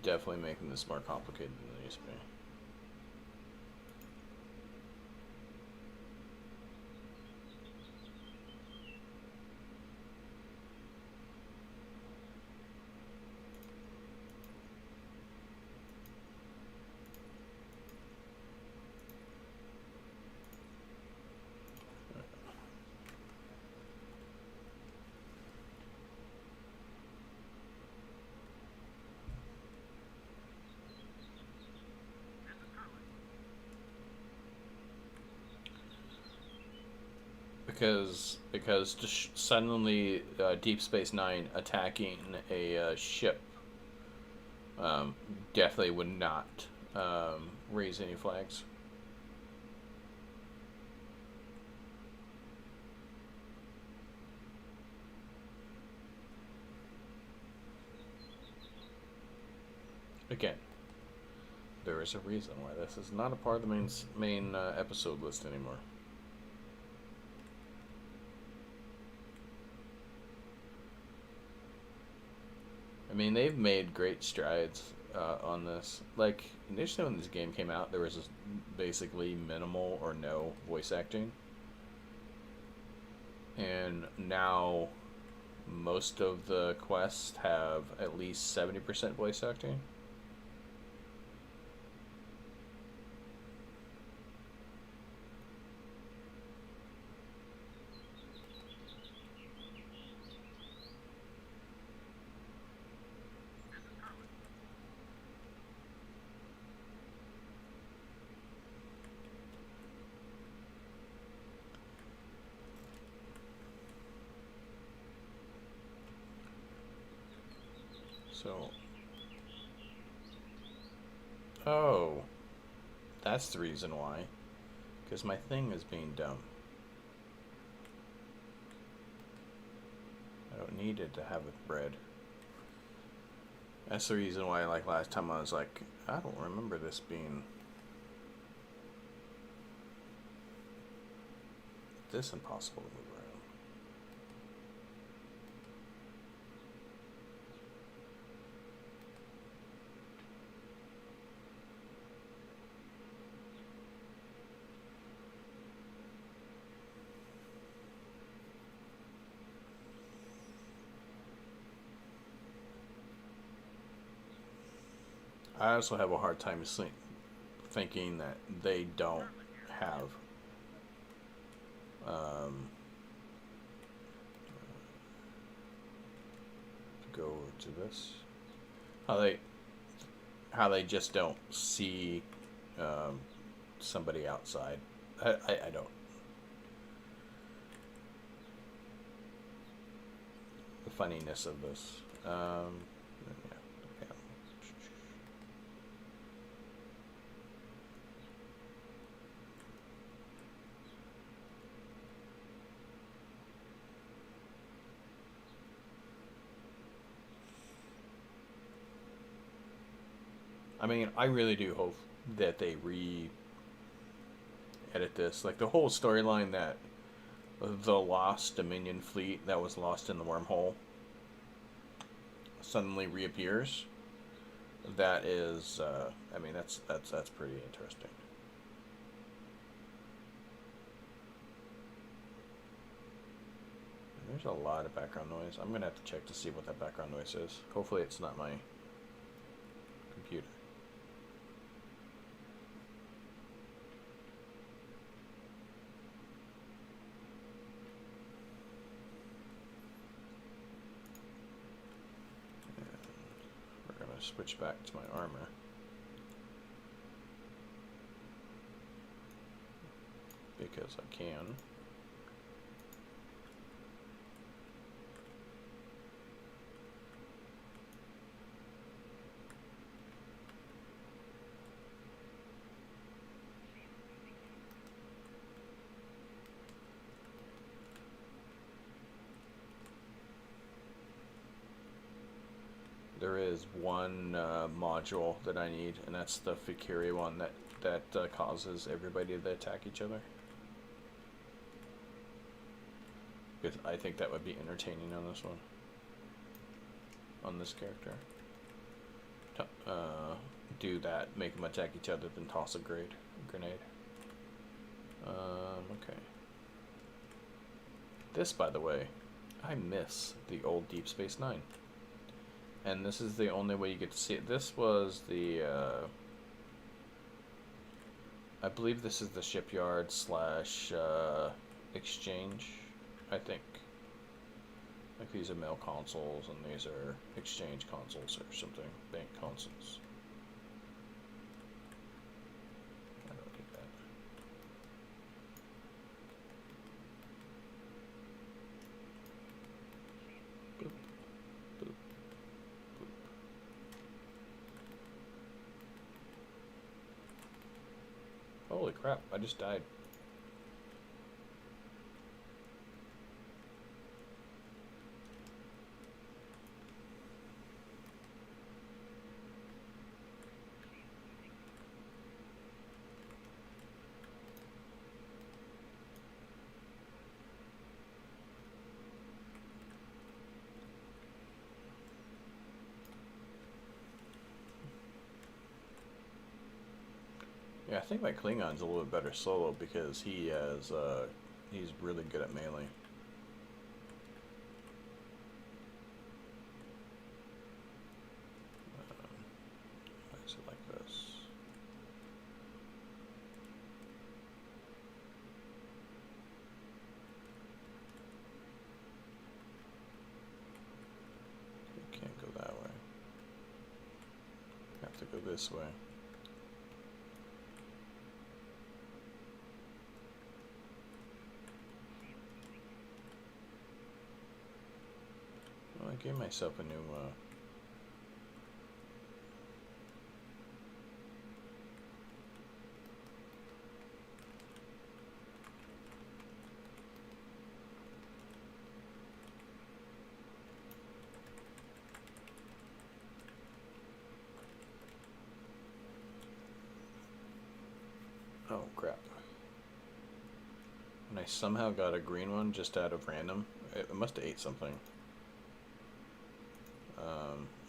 definitely making this more complicated than it needs to be. Because just suddenly Deep Space Nine attacking a ship definitely would not raise any flags. Again, there is a reason why this is not a part of the main episode list anymore. I mean, they've made great strides on this. Like, initially when this game came out, there was basically minimal or no voice acting. And now, most of the quests have at least 70% voice acting. So, oh, that's the reason why. Because my thing is being dumb. I don't need it to have it bred. That's the reason why, like, last time I was like, I don't remember this being this impossible to move around. I also have a hard time thinking that they don't have go over to this. How they just don't see somebody outside. I don't. The funniness of this. Yeah. I mean, I really do hope that they edit this. Like, the whole storyline that the lost Dominion fleet that was lost in the wormhole suddenly reappears. That is, I mean, that's pretty interesting. There's a lot of background noise. I'm gonna have to check to see what that background noise is. Hopefully it's not my computer. Switch back to my armor. Because I can. There is one module that I need, and that's the Fikiri one that causes everybody to attack each other. Because I think that would be entertaining on this one. On this character. do that, make them attack each other, then toss a grenade. Okay. This, by the way, I miss the old Deep Space Nine. And this is the only way you get to see it. This was the, I believe this is the shipyard slash exchange, I think. Like these are mail consoles and these are exchange consoles or something, bank consoles. I don't get that. Boop, boop, boop. Holy crap, I just died. Yeah, I think my Klingon's a little bit better solo because he has, he's really good at melee. Why is it like this? You can't go that way. You have to go this way. Well, I gave myself a new, oh crap. And I somehow got a green one just out of random. It must have ate something.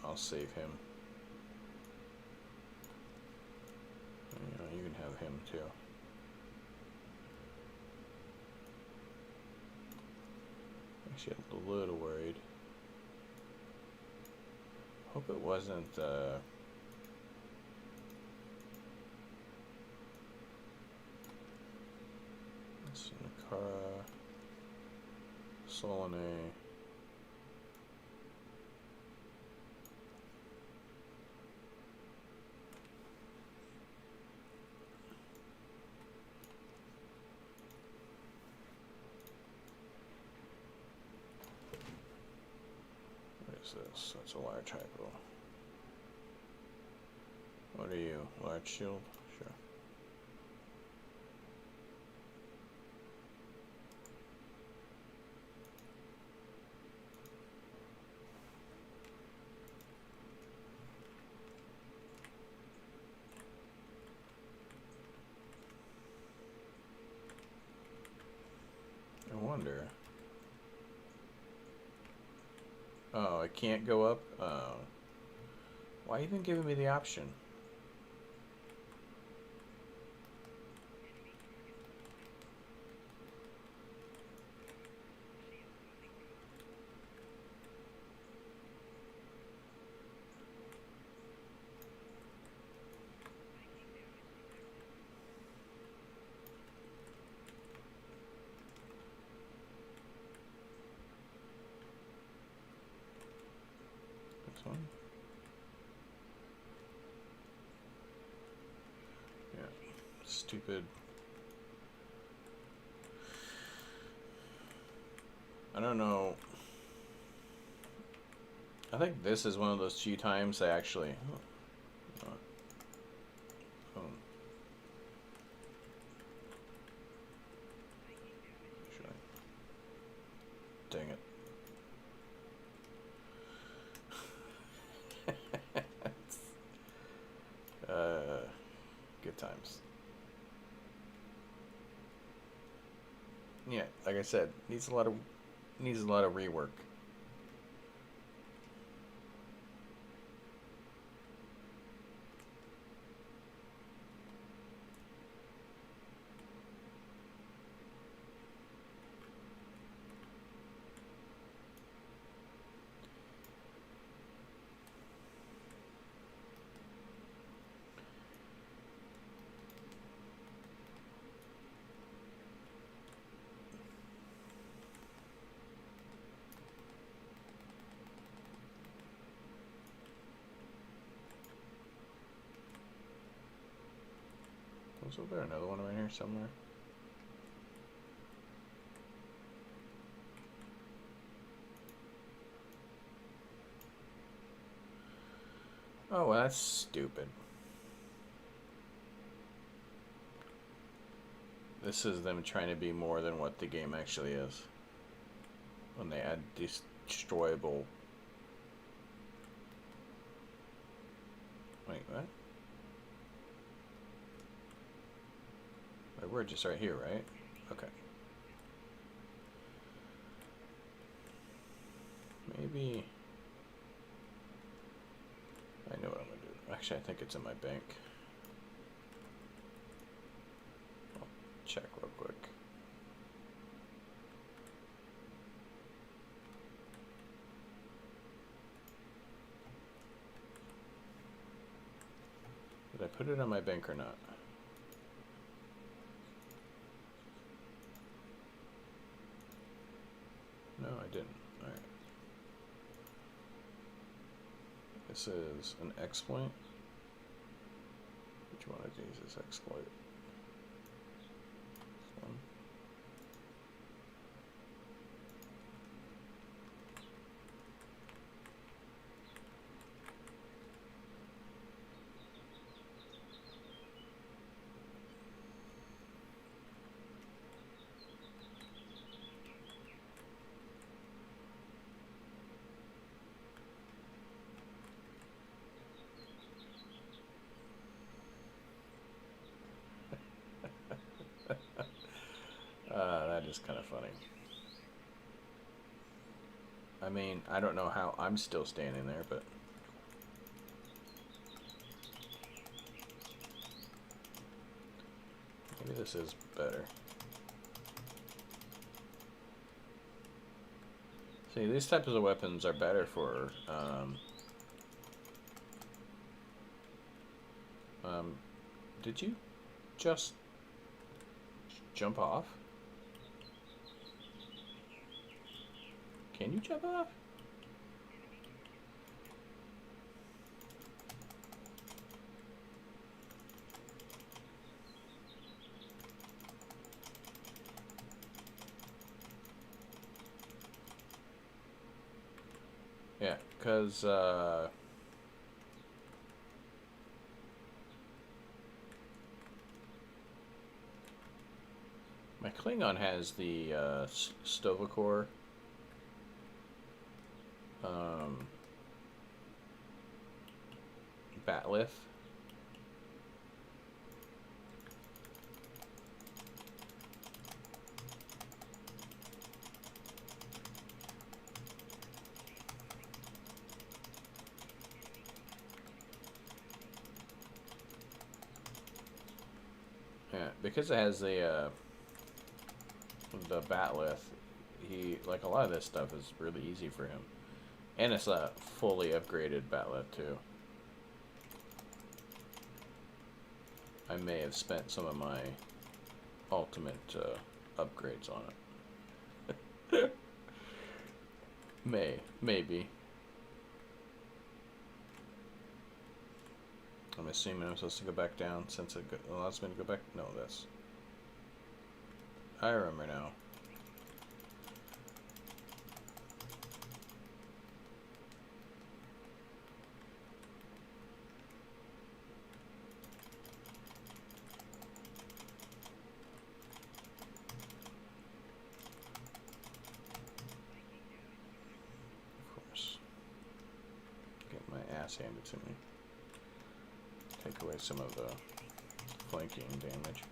I'll save him. You know, you can have him too. Actually, I'm a little worried. Hope it wasn't, Nakara, Solanae. What is this? That's a large hypo. What are you? Large shield? Sure. I wonder. Oh, I can't go up? Oh. Why even giving me the option? This one? Yeah. Stupid. I don't know. I think this is one of those few times I actually. Oh. Should I? Dang it. Good times. Yeah, like I said, needs a lot of rework. Wasn't there another one around here somewhere? Oh, well, that's stupid. This is them trying to be more than what the game actually is. When they add destroyable... Wait, what? Wait, we're just right here, right? Okay. Maybe... I know what I'm gonna do. Actually, I think it's in my bank. I'll check real quick. Did I put it on my bank or not? No, I didn't. Alright. This is an exploit. Which one of these is exploit? This one. That is kind of funny. I mean, I don't know how I'm still standing there, but... Maybe this is better. See, these types of weapons are better for, did you just jump off? Can you jump off? Yeah, because, my Klingon has the, Sto-vo-kor, Batleth. Yeah, because it has the Batleth, he, like, a lot of this stuff is really easy for him. And it's a fully upgraded Batleth, too. I may have spent some of my ultimate upgrades on it. Maybe. I'm assuming I'm supposed to go back down since it allows me to go back. No, that's... I remember now. Of course. Get my ass handed to me. Take away some of the flanking damage.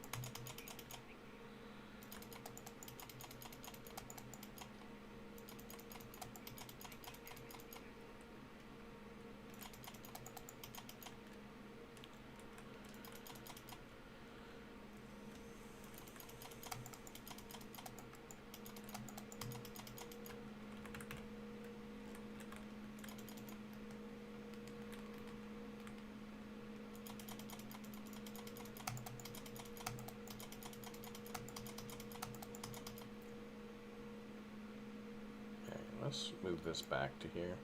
Let's move this back to here.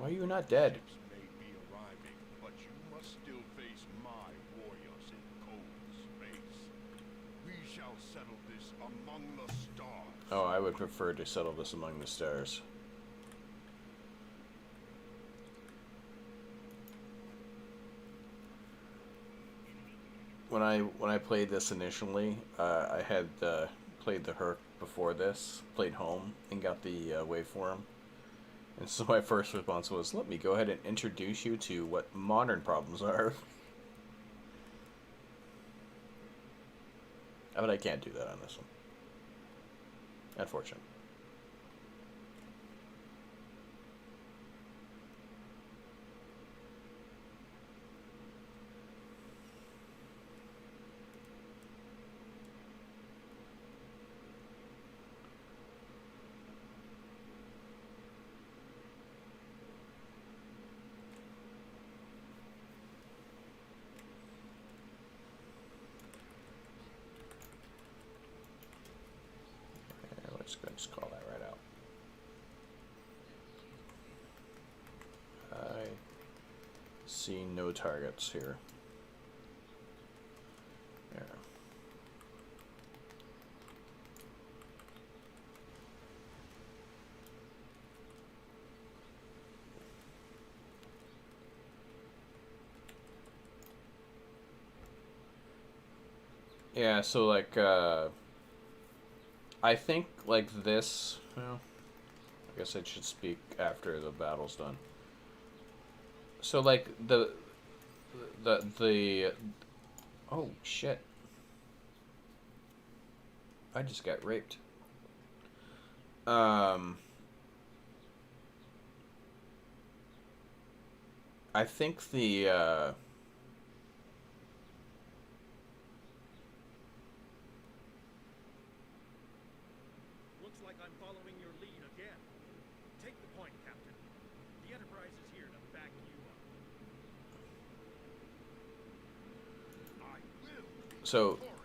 Why are you not dead? Ships may be arriving, but you must still face my warriors in cold space. We shall settle this among the stars. Oh, I would prefer to settle this among the stars. When I played this initially, I had played the Herc before this, played home, and got the waveform. And so my first response was, let me go ahead and introduce you to what modern problems are. But I can't do that on this one. Unfortunate. Let's call that right out. I see no targets here. There. Yeah, so like I think like this, well, I guess I should speak after the battle's done. So like the oh shit. I just got raped. I think the Looks like I'm following your lead again. Take the point, Captain. The Enterprise is here to back you up. I will be So- victorious.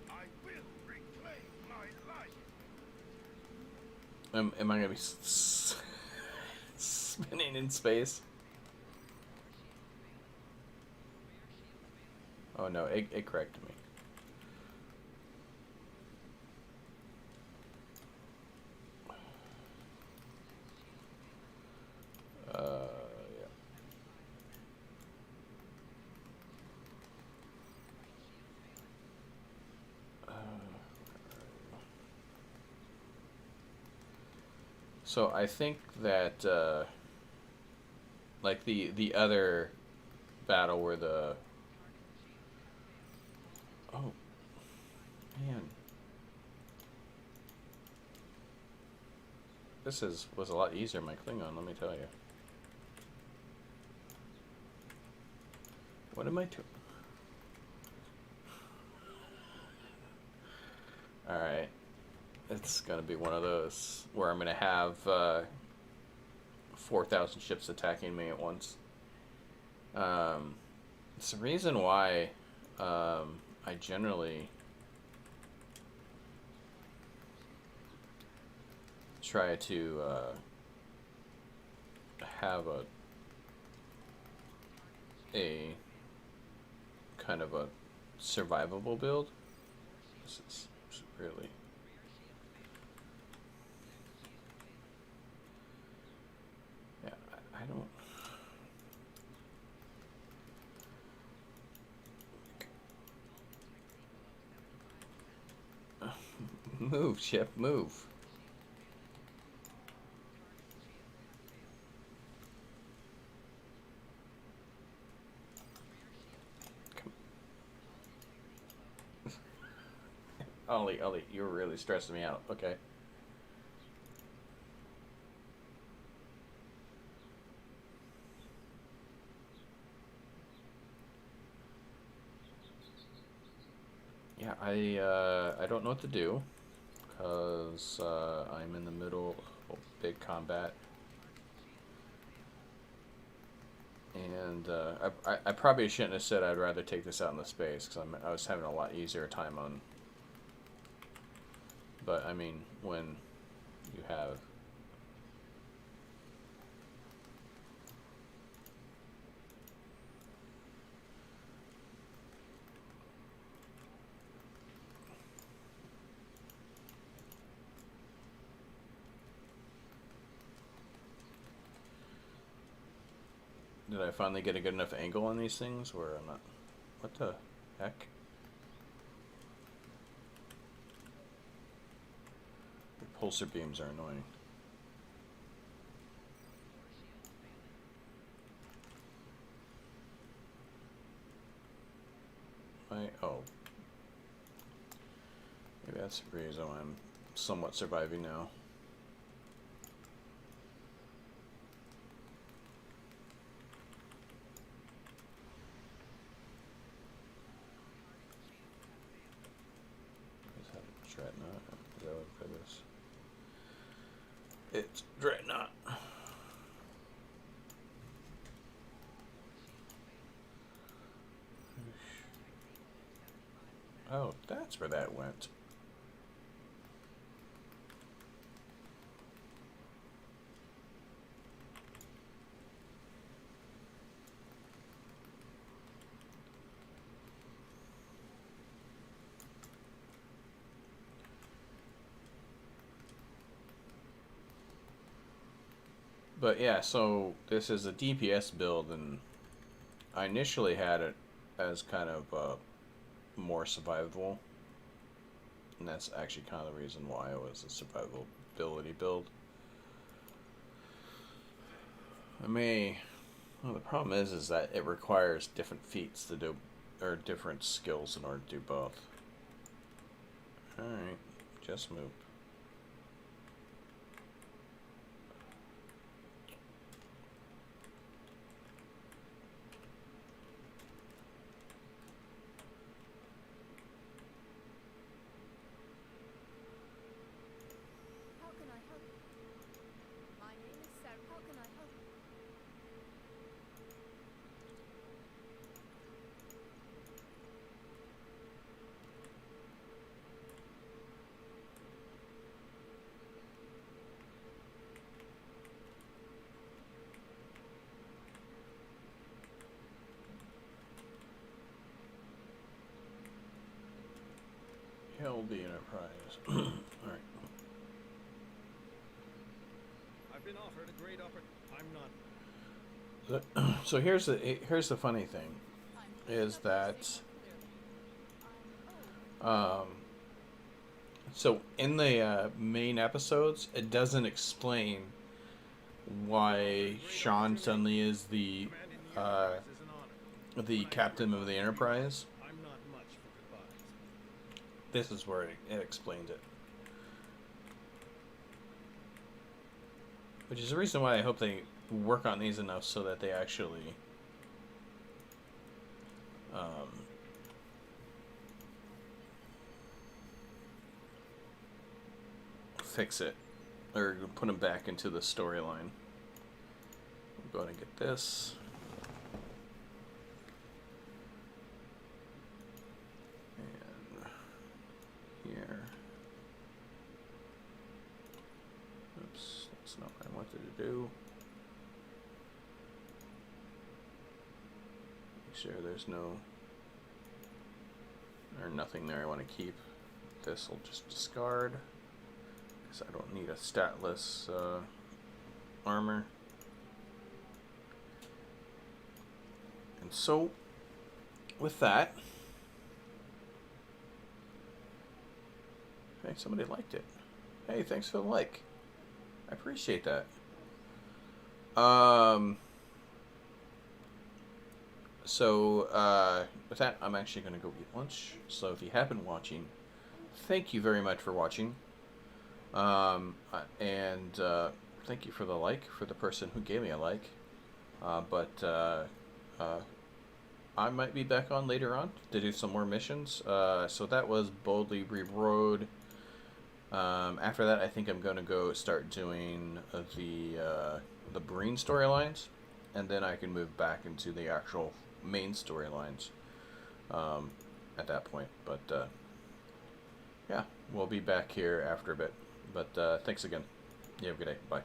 I will reclaim my life. am I gonna be spinning in space? Oh no, it corrected me. Yeah. So I think that like the other battle where the oh man, was a lot easier in my Klingon, let me tell you. What am I doing? Alright. It's gonna be one of those where I'm gonna have 4,000 ships attacking me at once. It's the reason why I generally try to have a kind of a survivable build. This is really yeah. I don't. Move, ship, move. Ollie, you're really stressing me out. Okay. Yeah, I don't know what to do because I'm in the middle of big combat, and I probably shouldn't have said I'd rather take this out in the space because I was having a lot easier time on. But I mean, when you have Did I finally get a good enough angle on these things where I'm not... What the heck? The pulsar beams are annoying. Oh. Maybe that's the reason why I'm somewhat surviving now. Is that a Dreadnought? Is that what that is? It's Dreadnought. Oh, that's where that went. But yeah, so this is a DPS build, and I initially had it as kind of more survivable, and that's actually kind of the reason why it was a survivability build. Well, the problem is that it requires different feats to do, or different skills in order to do both. Alright, just move. How can I help you? My name is Sarah. How can I help you? Held the Enterprise. Alright. I've been offered a great opportunity. I'm not. So here's the funny thing, is that so in the main episodes, it doesn't explain why Sean suddenly is the Commanding the Enterprise is an honor. the captain of the Enterprise. I'm not much for goodbyes. This is where it explains it. Which is the reason why I hope they work on these enough so that they actually fix it, or put them back into the storyline. Go ahead and get this. And here. Oops, that's not what I wanted to do. Make sure there's nothing there I want to keep. This will just discard, because I don't need a statless armor. And so, with that, hey, somebody liked it. Hey, thanks for the like. I appreciate that. So, with that, I'm actually going to go eat lunch. So if you have been watching, thank you very much for watching. And thank you for the like, for the person who gave me a like. I might be back on later on to do some more missions. So that was Boldly Reroad. After that, I think I'm going to go start doing the Breen storylines, and then I can move back into the actual main storylines at that point. But yeah, we'll be back here after a bit. But thanks again. You have a good day. Bye.